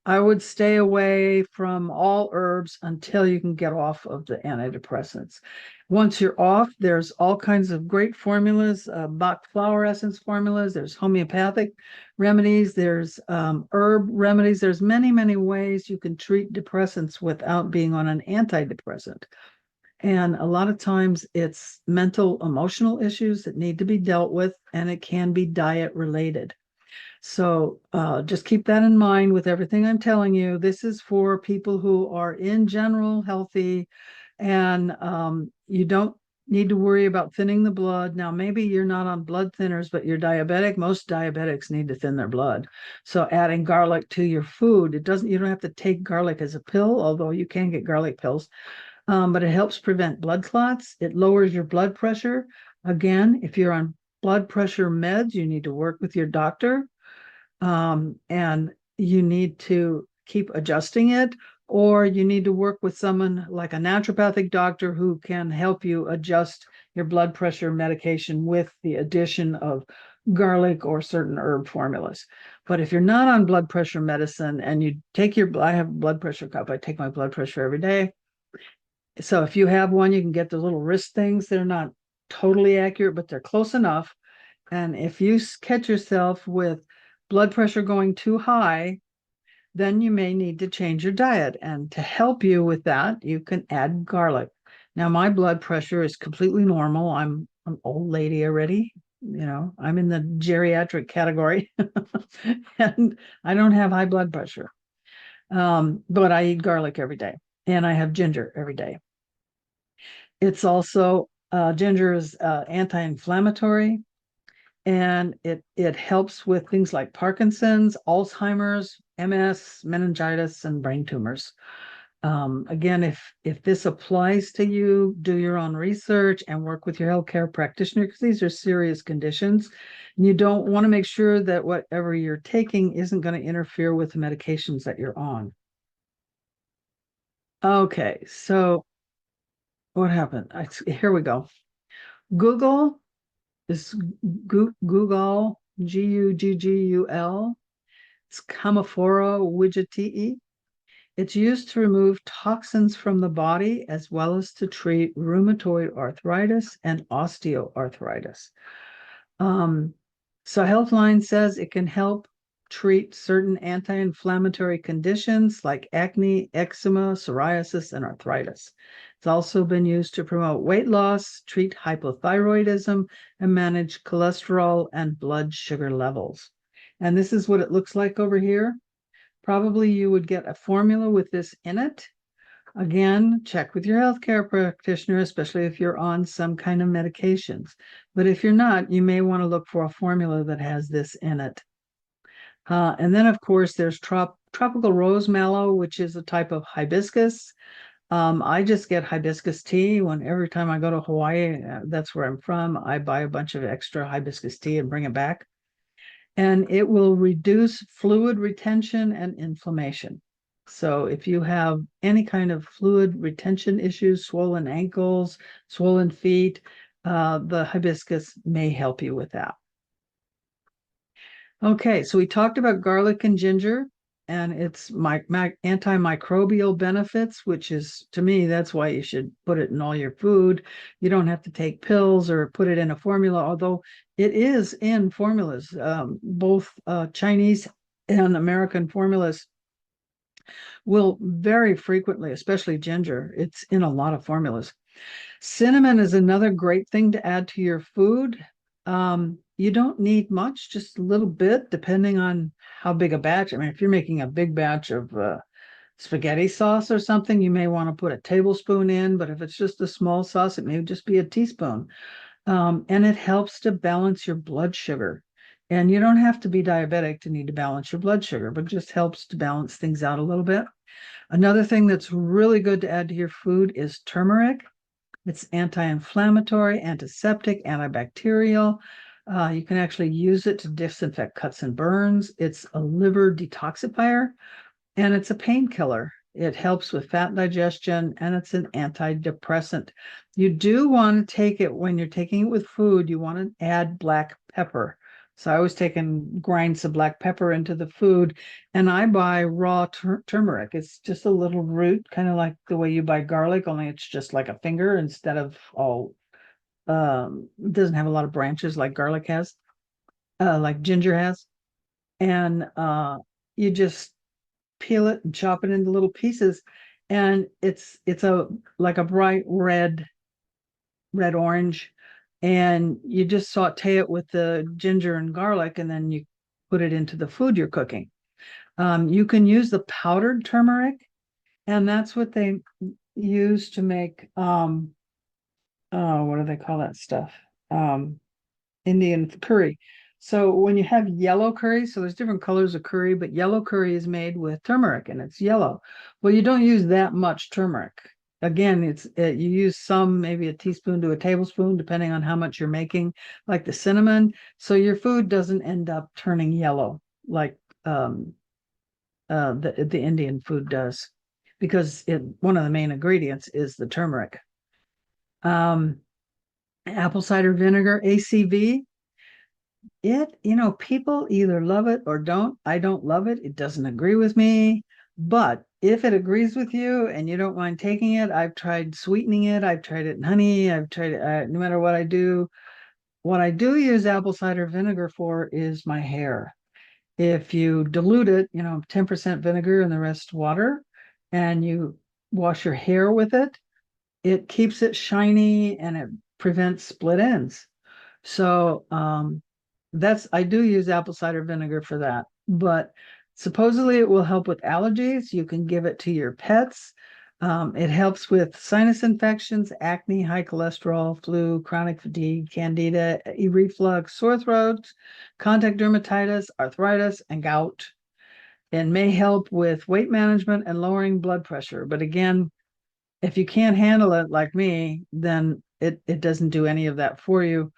I would stay away from all herbs until you can get off of the antidepressants. Once you're off, there's all kinds of great formulas, Bach flower essence formulas, there's homeopathic remedies, there's herb remedies. There's many, many ways you can treat depressants without being on an antidepressant. And a lot of times it's mental, emotional issues that need to be dealt with, and it can be diet related. So just keep that in mind with everything I'm telling you. This is for people who are in general healthy, and you don't need to worry about thinning the blood. Now, maybe you're not on blood thinners, but you're diabetic. Most diabetics need to thin their blood. So adding garlic to your food, you don't have to take garlic as a pill, although you can get garlic pills. But it helps prevent blood clots. It lowers your blood pressure. Again, if you're on blood pressure meds, you need to work with your doctor, and you need to keep adjusting it, or you need to work with someone like a naturopathic doctor who can help you adjust your blood pressure medication with the addition of garlic or certain herb formulas. But if you're not on blood pressure medicine and you take I have a blood pressure cuff, I take my blood pressure every day. So if you have one, you can get the little wrist things. They're not totally accurate, but they're close enough. And if you catch yourself with blood pressure going too high, then you may need to change your diet. And to help you with that, you can add garlic. Now, my blood pressure is completely normal. I'm an old lady already. I'm in the geriatric category and I don't have high blood pressure. But I eat garlic every day, and I have ginger every day. It's also, ginger is anti-inflammatory, and it helps with things like Parkinson's, Alzheimer's, MS, meningitis, and brain tumors. Again, if this applies to you, do your own research and work with your healthcare practitioner, because these are serious conditions. And you don't want to make sure that whatever you're taking isn't going to interfere with the medications that you're on. Okay, so what happened? Here we go. Google is Google, Guggul. It's Camophora widgetii. It's used to remove toxins from the body as well as to treat rheumatoid arthritis and osteoarthritis. So Healthline says it can help treat certain anti-inflammatory conditions like acne, eczema, psoriasis, and arthritis. It's also been used to promote weight loss, treat hypothyroidism, and manage cholesterol and blood sugar levels. And this is what it looks like over here. Probably you would get a formula with this in it. Again, check with your healthcare practitioner, especially if you're on some kind of medications. But if you're not, you may want to look for a formula that has this in it. And then, of course, there's tropical rose mallow, which is a type of hibiscus. I just get hibiscus tea every time I go to Hawaii. That's where I'm from. I buy a bunch of extra hibiscus tea and bring it back. And it will reduce fluid retention and inflammation. So if you have any kind of fluid retention issues, swollen ankles, swollen feet, the hibiscus may help you with that. Okay, so we talked about garlic and ginger and its antimicrobial benefits, which is, to me, that's why you should put it in all your food. You don't have to take pills or put it in a formula, although it is in formulas. Both Chinese and American formulas will very frequently, especially ginger, it's in a lot of formulas. Cinnamon is another great thing to add to your food. You don't need much, just a little bit, depending on how big a batch. I mean, if you're making a big batch of spaghetti sauce or something, you may want to put a tablespoon in, but if it's just a small sauce, it may just be a teaspoon. And it helps to balance your blood sugar. And you don't have to be diabetic to need to balance your blood sugar, but it just helps to balance things out a little bit. Another thing that's really good to add to your food is turmeric. It's anti-inflammatory, antiseptic, antibacterial. You can actually use it to disinfect cuts and burns. It's a liver detoxifier, and it's a painkiller. It helps with fat digestion, and it's an antidepressant. You do want to take it when you're taking it with food. You want to add black pepper. So I always grind some black pepper into the food, and I buy raw turmeric. It's just a little root, kind of like the way you buy garlic, only it's just like a finger instead of all. It doesn't have a lot of branches like garlic has, like ginger has, and you just peel it and chop it into little pieces, and it's a like a bright red orange, and you just saute it with the ginger and garlic, and then you put it into the food you're cooking. You can use the powdered turmeric, and that's what they use to make what do they call that stuff? Indian curry. So when you have yellow curry, so there's different colors of curry, but yellow curry is made with turmeric and it's yellow. Well, you don't use that much turmeric. Again, you use some, maybe a teaspoon to a tablespoon, depending on how much you're making, like the cinnamon. So your food doesn't end up turning yellow like the Indian food does, because one of the main ingredients is the turmeric. Apple cider vinegar, ACV. People either love it or don't. I don't love it. It doesn't agree with me. But if it agrees with you and you don't mind taking it, I've tried sweetening it. I've tried it in honey. I've tried it, no matter what I do. What I do use apple cider vinegar for is my hair. If you dilute it, 10% vinegar and the rest water, and you wash your hair with it, it keeps it shiny and it prevents split ends. So I do use apple cider vinegar for that, but supposedly it will help with allergies. You can give it to your pets. It helps with sinus infections, acne, high cholesterol, flu, chronic fatigue, candida, reflux, sore throats, contact dermatitis, arthritis, and gout. It may help with weight management and lowering blood pressure. But again, if you can't handle it like me, then it doesn't do any of that for you.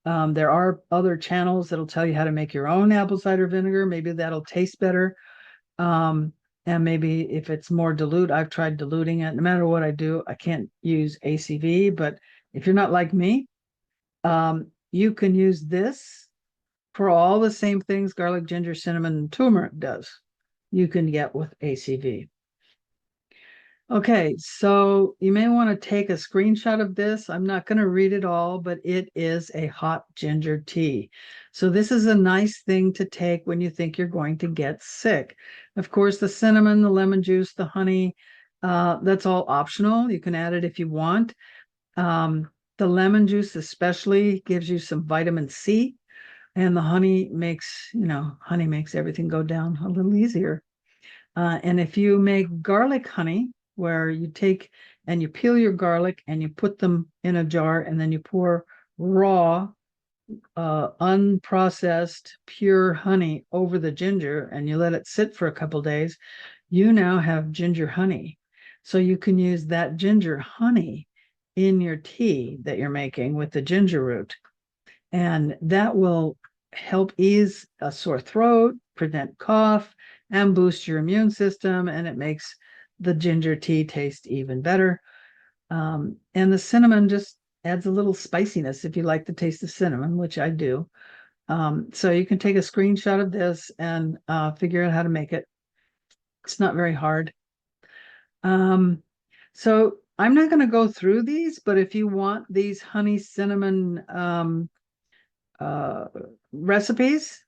There are other channels that'll tell you how to make your own apple cider vinegar. Maybe that'll taste better. And maybe if it's more dilute, I've tried diluting it. No matter what I do, I can't use ACV. But if you're not like me, you can use this for all the same things garlic, ginger, cinnamon, and turmeric does. You can get with ACV. Okay, so you may want to take a screenshot of this. I'm not going to read it all, but it is a hot ginger tea. So this is a nice thing to take when you think you're going to get sick. Of course, the cinnamon, the lemon juice, the honey, that's all optional. You can add it if you want. The lemon juice especially gives you some vitamin C, and the honey makes everything go down a little easier. And if you make garlic honey, where you take and you peel your garlic and you put them in a jar, and then you pour raw, unprocessed, pure honey over the ginger, and you let it sit for a couple days, you now have ginger honey. So you can use that ginger honey in your tea that you're making with the ginger root. And that will help ease a sore throat, prevent cough, and boost your immune system. And it makes the ginger tea taste even better. And the cinnamon just adds a little spiciness if you like the taste of cinnamon, which I do. So you can take a screenshot of this and figure out how to make it. It's not very hard. So I'm not going to go through these, but if you want these honey cinnamon recipes,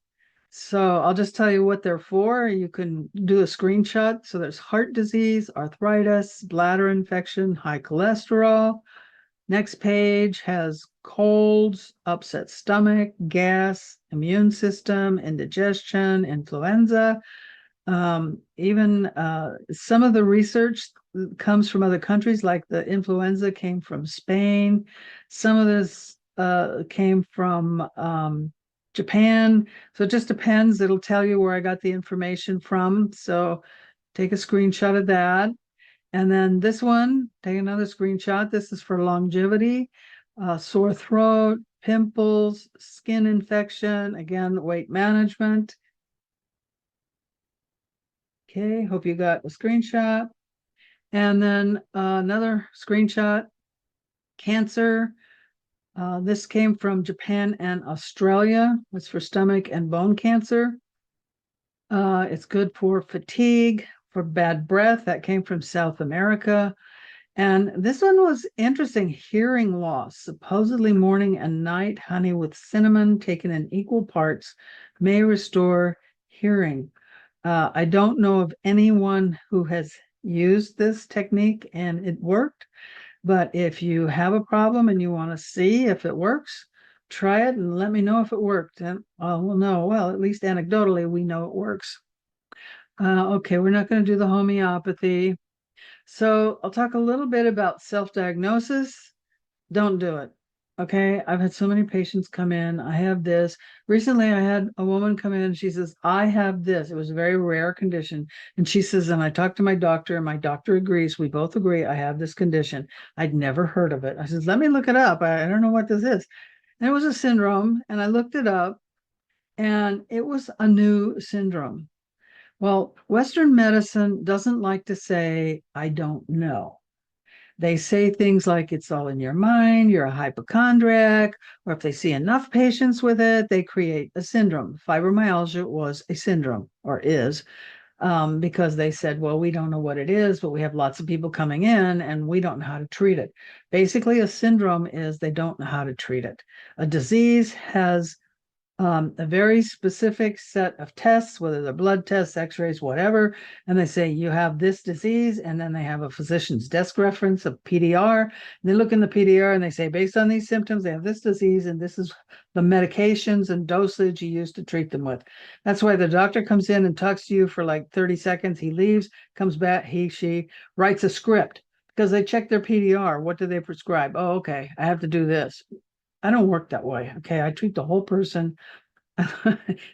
So I'll just tell you what they're for. You can do a screenshot. So there's heart disease, arthritis, bladder infection, high cholesterol. Next page has colds, upset stomach, gas, immune system, indigestion, influenza. Even some of the research comes from other countries, like the influenza came from Spain. Some of this came from Japan. So it just depends. It'll tell you where I got the information from. So take a screenshot of that. And then this one, take another screenshot. This is for longevity, sore throat, pimples, skin infection, again, weight management. Okay, hope you got a screenshot. And then another screenshot, cancer. This came from Japan and Australia. It's for stomach and bone cancer. It's good for fatigue, for bad breath. That came from South America. And this one was interesting, hearing loss. Supposedly morning and night honey with cinnamon taken in equal parts may restore hearing. I don't know of anyone who has used this technique and it worked, but if you have a problem and you want to see if it works, try it and let me know if it worked. And we'll know, well, at least anecdotally, we know it works. Okay, we're not going to do the homeopathy. So I'll talk a little bit about self-diagnosis. Don't do it. Okay. I've had so many patients come in. I have this. Recently, I had a woman come in and she says, I have this. It was a very rare condition. And she says, and I talked to my doctor, and my doctor agrees. We both agree I have this condition. I'd never heard of it. I said, let me look it up. I don't know what this is. And it was a syndrome. And I looked it up, and it was a new syndrome. Well, Western medicine doesn't like to say, I don't know. They say things like it's all in your mind, you're a hypochondriac, or if they see enough patients with it, they create a syndrome. Fibromyalgia was a syndrome, or is, because they said, well, we don't know what it is, but we have lots of people coming in and we don't know how to treat it. Basically, a syndrome is they don't know how to treat it. A disease has a very specific set of tests, whether they're blood tests, x-rays, whatever, and they say you have this disease, and then they have a physician's desk reference of PDR. They look in the PDR and they say, based on these symptoms, they have this disease, and this is the medications and dosage you use to treat them with. That's why the doctor comes in and talks to you for like 30 seconds. He leaves, comes back, she writes a script because they check their PDR. What do they prescribe? Oh, okay, I have to do this. I don't work that way. Okay. I treat the whole person.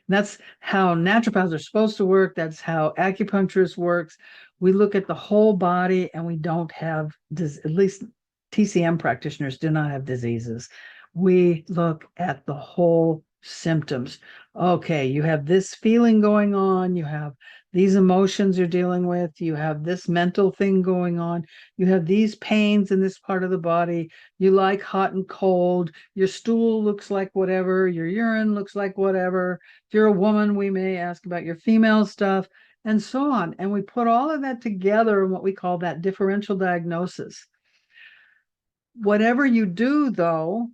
That's how naturopaths are supposed to work. That's how acupuncturist works. We look at the whole body, and we don't have at least TCM practitioners do not have diseases. We look at the whole symptoms. Okay, you have this feeling going on, you have these emotions you're dealing with, you have this mental thing going on, you have these pains in this part of the body, you like hot and cold, your stool looks like whatever, your urine looks like whatever. If you're a woman, we may ask about your female stuff, and so on. And we put all of that together in what we call that differential diagnosis. Whatever you do, though,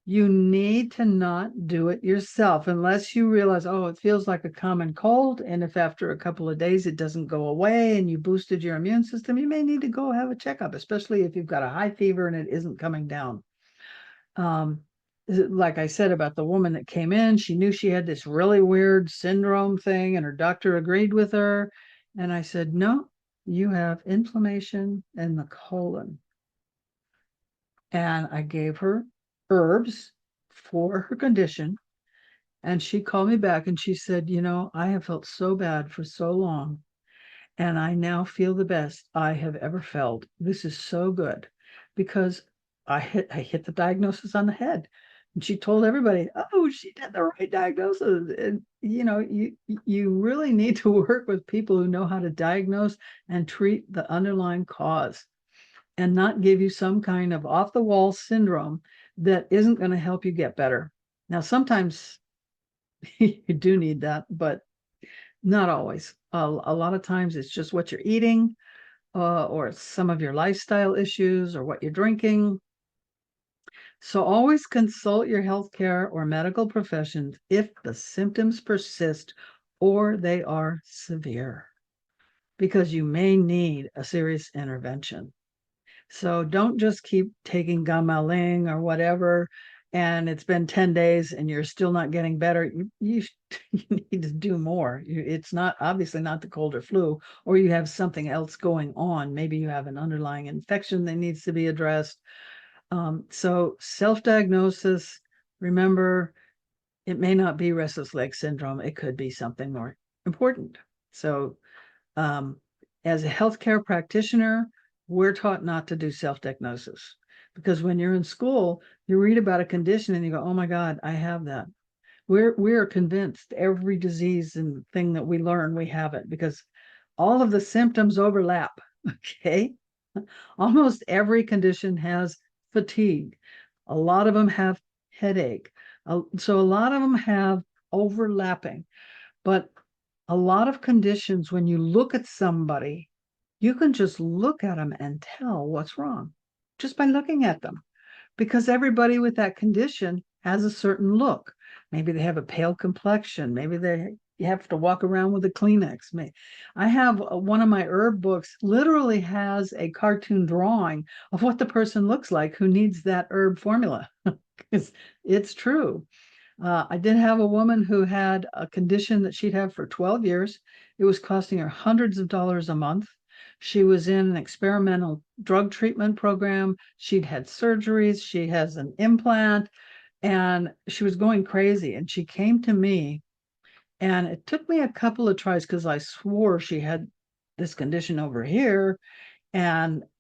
you need to not do it yourself unless you realize, oh, it feels like a common cold. And if after a couple of days it doesn't go away and you boosted your immune system, you may need to go have a checkup, especially if you've got a high fever and it isn't coming down. Like I said about the woman that came in, she knew she had this really weird syndrome thing, and her doctor agreed with her. And I said, no, you have inflammation in the colon. And I gave her herbs for her condition. And she called me back and she said, I have felt so bad for so long, and I now feel the best I have ever felt. This is so good because I hit the diagnosis on the head. And she told everybody, oh, she did the right diagnosis. And you really need to work with people who know how to diagnose and treat the underlying cause, and not give you some kind of off the wall syndrome that isn't going to help you get better. Now, sometimes you do need that, but not always. A lot of times it's just what you're eating, or some of your lifestyle issues, or what you're drinking. So always consult your healthcare or medical professions if the symptoms persist or they are severe, because you may need a serious intervention. So don't just keep taking Gamaling or whatever, and it's been 10 days and you're still not getting better. You need to do more. It's not obviously not the cold or flu, or you have something else going on. Maybe you have an underlying infection that needs to be addressed. So self-diagnosis, remember, it may not be restless leg syndrome. It could be something more important. So um, as a healthcare practitioner, we're taught not to do self-diagnosis, because when you're in school, you read about a condition and you go, "Oh my God, I have that." We're convinced every disease and thing that we learn, we have it, because all of the symptoms overlap. Okay, almost every condition has fatigue. A lot of them have headache. So a lot of them have overlapping, but a lot of conditions, when you look at somebody, you can just look at them and tell what's wrong just by looking at them, because everybody with that condition has a certain look. Maybe they have a pale complexion. Maybe they you have to walk around with a Kleenex. I have one of my herb books literally has a cartoon drawing of what the person looks like who needs that herb formula. It's true. I did have a woman who had a condition that she'd have for 12 years. It was costing her hundreds of dollars a month. She was in an experimental drug treatment program. She'd had surgeries. She has an implant, and she was going crazy. And she came to me, and it took me a couple of tries because I swore she had this condition over here.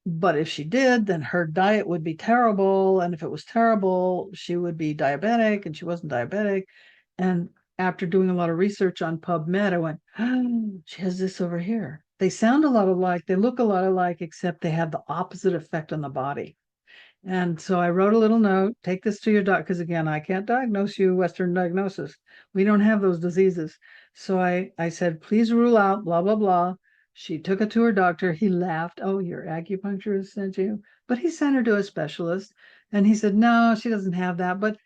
But if she did, then her diet would be terrible. And if it was terrible, she would be diabetic, and she wasn't diabetic. And after doing a lot of research on PubMed, I went, oh, she has this over here. They sound a lot alike, they look a lot alike, except they have the opposite effect on the body. And so I wrote a little note, take this to your doctor, because again, I can't diagnose you Western diagnosis. We don't have those diseases. So I said, please rule out blah, blah, blah. She took it to her doctor. He laughed. Oh, your acupuncturist sent you? But he sent her to a specialist. And he said, no, she doesn't have that. But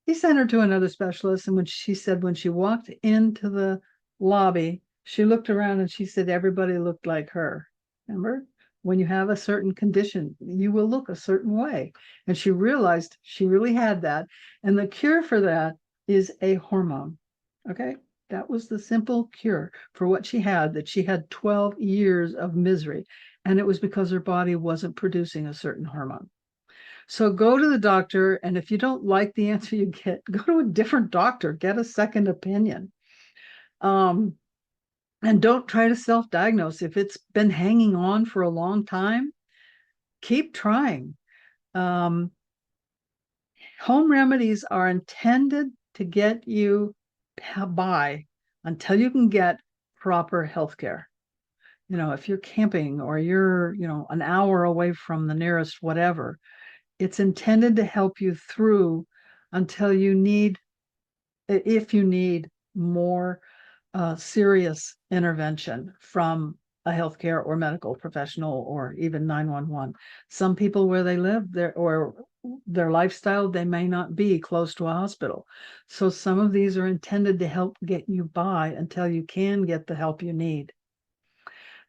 he sent her to another specialist. And when she walked into the lobby, she looked around and she said, everybody looked like her. Remember? When you have a certain condition, you will look a certain way. And she realized she really had that. And the cure for that is a hormone. Okay. That was the simple cure for what she had, that she had 12 years of misery. And it was because her body wasn't producing a certain hormone. So go to the doctor. And if you don't like the answer you get, go to a different doctor, get a second opinion. And don't try to self-diagnose. If it's been hanging on for a long time, keep trying. Home remedies are intended to get you by until you can get proper health care. If you're camping or you're, an hour away from the nearest whatever, it's intended to help you through until if you need more serious intervention from a healthcare or medical professional or even 911. Some people, where they live or their lifestyle, they may not be close to a hospital. So some of these are intended to help get you by until you can get the help you need.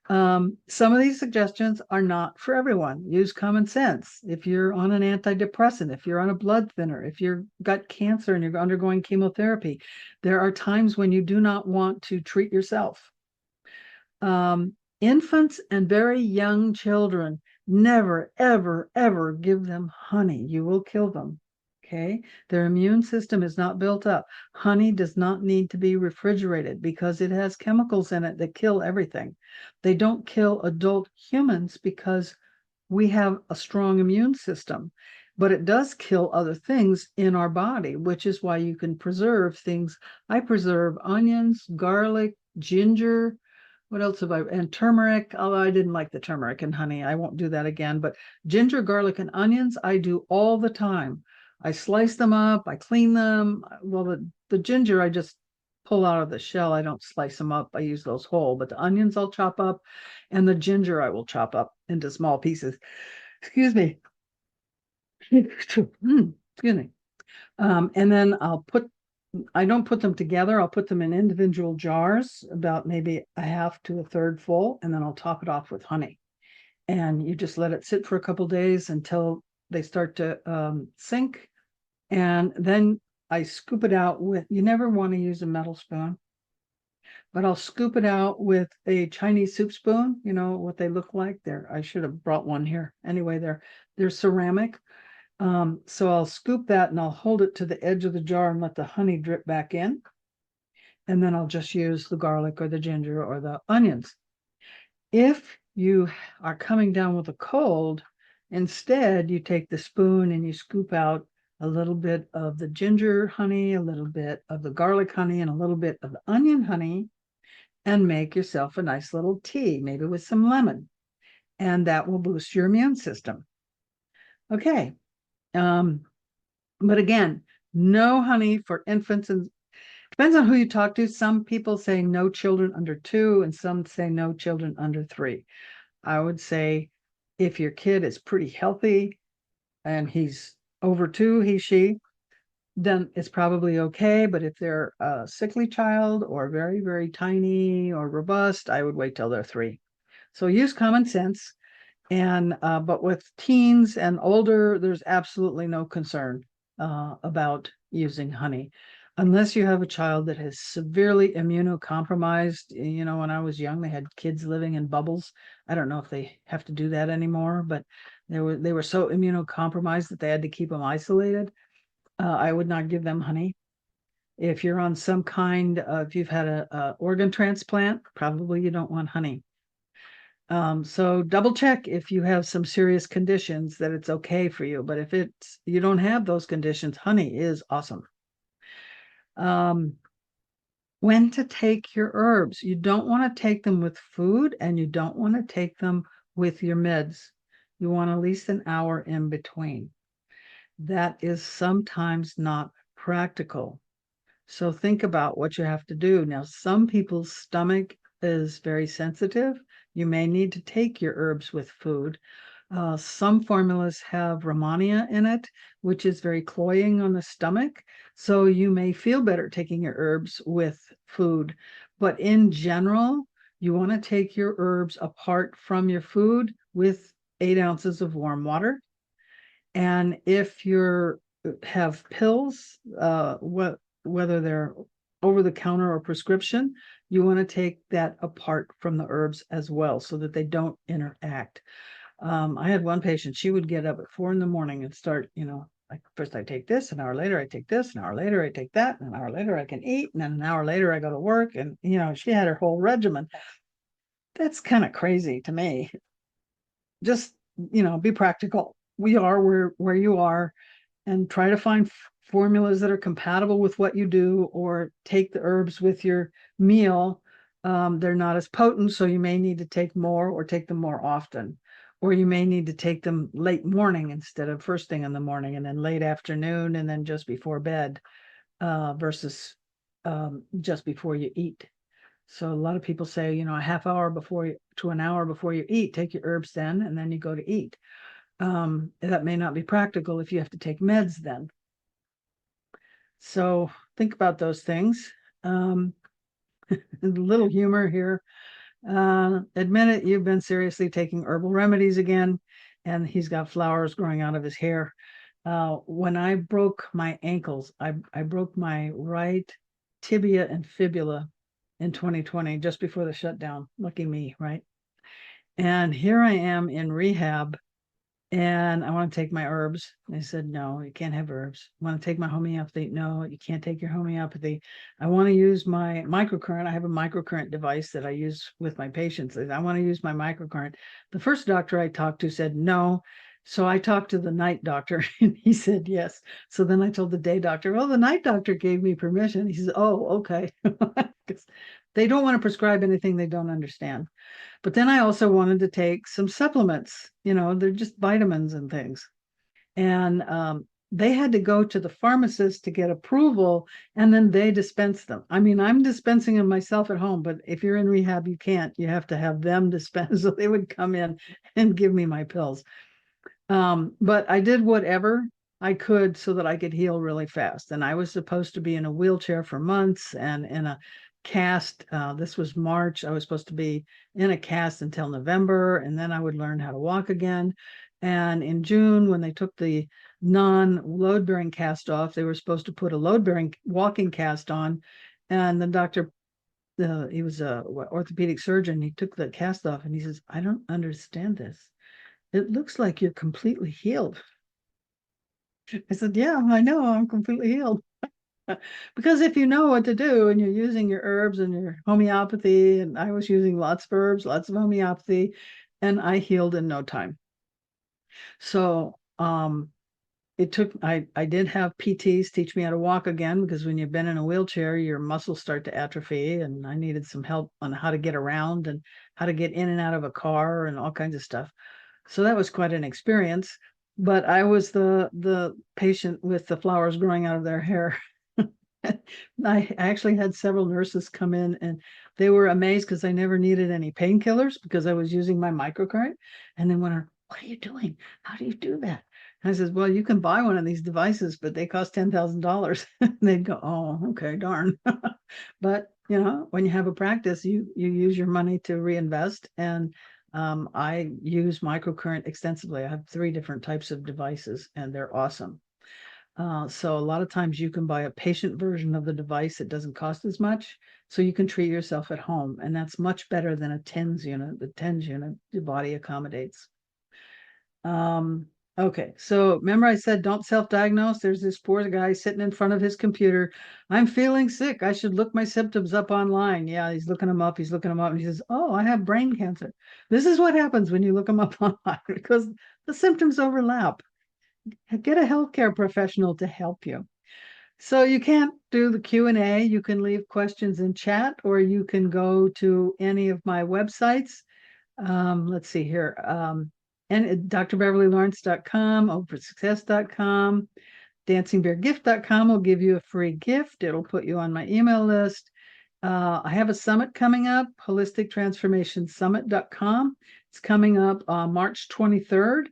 Some of these suggestions are not for everyone. Use common sense. If you're on an antidepressant, if you're on a blood thinner, if you've got cancer and you're undergoing chemotherapy, there are times when you do not want to treat yourself. Infants and very young children, never, ever, ever give them honey. You will kill them. Okay, their immune system is not built up. Honey does not need to be refrigerated because it has chemicals in it that kill everything. They don't kill adult humans because we have a strong immune system, but it does kill other things in our body, which is why you can preserve things. I preserve onions, garlic, ginger. What else have and turmeric, although I didn't like the turmeric and honey. I won't do that again, but ginger, garlic, and onions, I do all the time. I slice them up, I clean them. Well, the ginger, I just pull out of the shell. I don't slice them up. I use those whole, but the onions I'll chop up, and the ginger I will chop up into small pieces. Excuse me. Excuse me. And then I don't put them together. I'll put them in individual jars, about maybe a half to a third full, and then I'll top it off with honey. And you just let it sit for a couple days until they start to sink. And then I scoop it out with, you never want to use a metal spoon, but I'll scoop it out with a Chinese soup spoon. You know what they look like? I should have brought one here. Anyway, they're ceramic. So I'll scoop that and I'll hold it to the edge of the jar and let the honey drip back in. And then I'll just use the garlic or the ginger or the onions. If you are coming down with a cold, instead you take the spoon and you scoop out a little bit of the ginger honey, a little bit of the garlic honey, and a little bit of the onion honey, and make yourself a nice little tea, maybe with some lemon, and that will boost your immune system. Okay. But again, no honey for infants, and depends on who you talk to. Some people say no children under 2, and some say no children under 3. I would say if your kid is pretty healthy and he's over 2, she, then it's probably okay. But if they're a sickly child or very, very tiny or robust, I would wait till they're 3. So use common sense. And but with teens and older, there's absolutely no concern about using honey, unless you have a child that is severely immunocompromised. You know, when I was young, they had kids living in bubbles. I don't know if they have to do that anymore, but they were so immunocompromised that they had to keep them isolated. I would not give them honey. If you're on some kind of, if you've had a organ transplant, probably you don't want honey. So double check if you have some serious conditions that it's okay for you. But if you don't have those conditions, honey is awesome. When to take your herbs. You don't want to take them with food, and you don't want to take them with your meds. You want at least an hour in between. That is sometimes not practical. So think about what you have to do. Now, some people's stomach is very sensitive. You may need to take your herbs with food. Some formulas have Rehmannia in it, which is very cloying on the stomach. So you may feel better taking your herbs with food. But in general, you want to take your herbs apart from your food with 8 ounces of warm water. And if you have pills, whether they're over the counter or prescription, you want to take that apart from the herbs as well so that they don't interact. I had one patient, she would get up at 4 a.m. and start, like first I take this, an hour later I take this, an hour later I take that, and an hour later I can eat, and then an hour later I go to work. And, she had her whole regimen. That's kind of crazy to me. Just, be practical. We are where you are, and try to find formulas that are compatible with what you do, or take the herbs with your meal. They're not as potent, so you may need to take more or take them more often. Or you may need to take them late morning instead of first thing in the morning, and then late afternoon, and then just before bed, versus just before you eat. So a lot of people say, a half hour to an hour before you eat, take your herbs then, and then you go to eat. That may not be practical if you have to take meds then. So think about those things. A little humor here. Admit it, you've been seriously taking herbal remedies again, and he's got flowers growing out of his hair. When I broke my ankles, I broke my right tibia and fibula in 2020, just before the shutdown. Lucky me, right? And here I am in rehab, and I want to take my herbs. They said, no, you can't have herbs. I want to take my homeopathy. No, you can't take your homeopathy. I want to use my microcurrent. I have a microcurrent device that I use with my patients. I want to use my microcurrent. The first doctor I talked to said no. So I talked to the night doctor, and he said yes. So then I told the day doctor, well, the night doctor gave me permission. He says, oh, okay. They don't want to prescribe anything they don't understand. But then I also wanted to take some supplements. They're just vitamins and things. And they had to go to the pharmacist to get approval, and then they dispense them. I mean, I'm dispensing them myself at home, but if you're in rehab, you can't. You have to have them dispense. So they would come in and give me my pills. But I did whatever I could so that I could heal really fast. And I was supposed to be in a wheelchair for months and in a cast. This was March. I was supposed to be in a cast until November, and then I would learn how to walk again. And in June, when they took the non-load bearing cast off, they were supposed to put a load bearing walking cast on. And the doctor, he was a orthopedic surgeon. He took the cast off and he says, "I don't understand this. It looks like you're completely healed." I said, "Yeah, I know I'm completely healed." Because if you know what to do and you're using your herbs and your homeopathy, and I was using lots of herbs, lots of homeopathy, and I healed in no time. So it took, I did have PTs teach me how to walk again, because when you've been in a wheelchair, your muscles start to atrophy, and I needed some help on how to get around and how to get in and out of a car and all kinds of stuff. So that was quite an experience. But I was the patient with the flowers growing out of their hair. I actually had several nurses come in and they were amazed because I never needed any painkillers because I was using my microcurrent. And then went, "What are you doing? How do you do that?" And I says, "Well, you can buy one of these devices, but they cost $10,000. They'd go, "Oh, okay, darn." But when you have a practice, you use your money to reinvest. And I use microcurrent extensively. I have 3 different types of devices, and they're awesome. So a lot of times you can buy a patient version of the device. It doesn't cost as much, so you can treat yourself at home, and that's much better than a TENS unit. The TENS unit, your body accommodates. Okay, so remember I said don't self-diagnose. There's this poor guy sitting in front of his computer. "I'm feeling sick. I should look my symptoms up online." Yeah, he's looking them up. He's looking them up, and he says, "Oh, I have brain cancer." This is what happens when you look them up online, because the symptoms overlap. Get a healthcare professional to help you. So you can't do the Q&A. You can leave questions in chat, or you can go to any of my websites. Let's see here. And drbeverlylawrence.com, opensuccess.com, dancingbeargift.com will give you a free gift. It'll put you on my email list. I have a summit coming up, holistictransformationsummit.com. It's coming up March 23rd.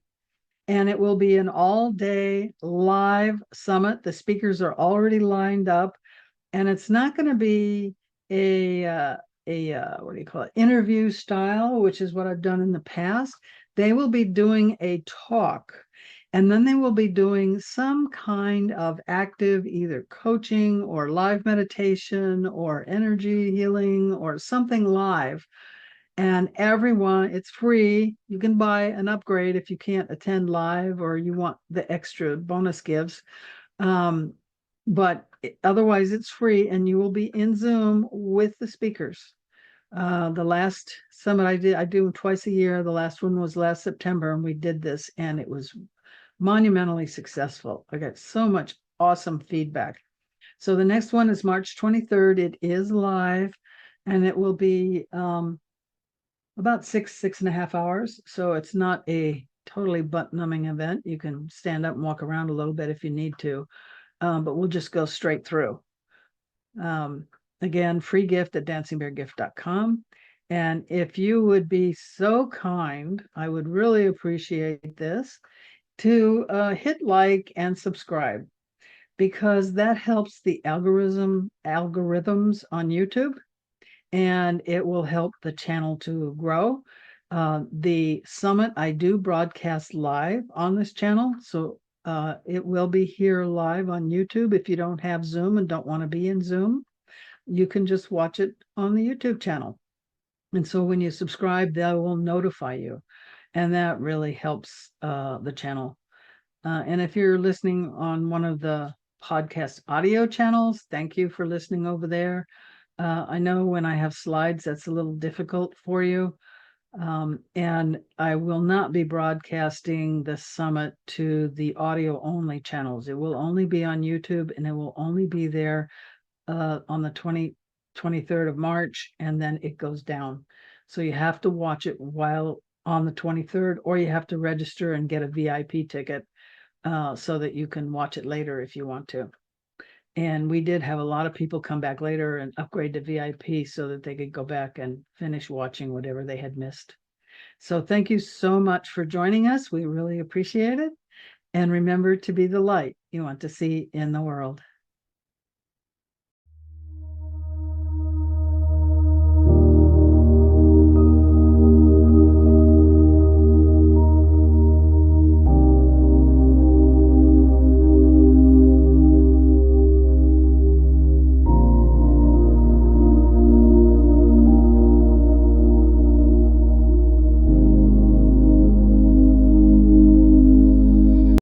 And it will be an all-day live summit. The speakers are already lined up, and it's not going to be a what do you call it, interview style, which is what I've done in the past. They will be doing a talk, and then they will be doing some kind of active, either coaching or live meditation or energy healing or something live. And everyone, it's free. You can buy an upgrade if you can't attend live or you want the extra bonus gifts. But otherwise, it's free, and you will be in Zoom with the speakers. The last summit I do them twice a year. The last one was last September, and we did this, and it was monumentally successful. I got so much awesome feedback. So the next one is March 23rd. It is live, and it will be about 6.5 hours. So it's not a totally butt-numbing event. You can stand up and walk around a little bit if you need to, but we'll just go straight through. Again, free gift at dancingbeargift.com. And if you would be so kind, I would really appreciate this, to hit like and subscribe, because that helps the algorithms on YouTube, and it will help the channel to grow. The summit, I do broadcast live on this channel, so it will be here live on YouTube. If you don't have Zoom and don't want to be in Zoom, you can just watch it on the YouTube channel. And so when you subscribe, that will notify you, and that really helps the channel. And if you're listening on one of the podcast audio channels, thank you for listening over there. I know when I have slides, that's a little difficult for you. And I will not be broadcasting the summit to the audio only channels. It will only be on YouTube, and it will only be there on the 23rd of March, and then it goes down. So you have to watch it while on the 23rd, or you have to register and get a VIP ticket so that you can watch it later if you want to. And we did have a lot of people come back later and upgrade to VIP so that they could go back and finish watching whatever they had missed. So thank you so much for joining us. We really appreciate it. And remember to be the light you want to see in the world.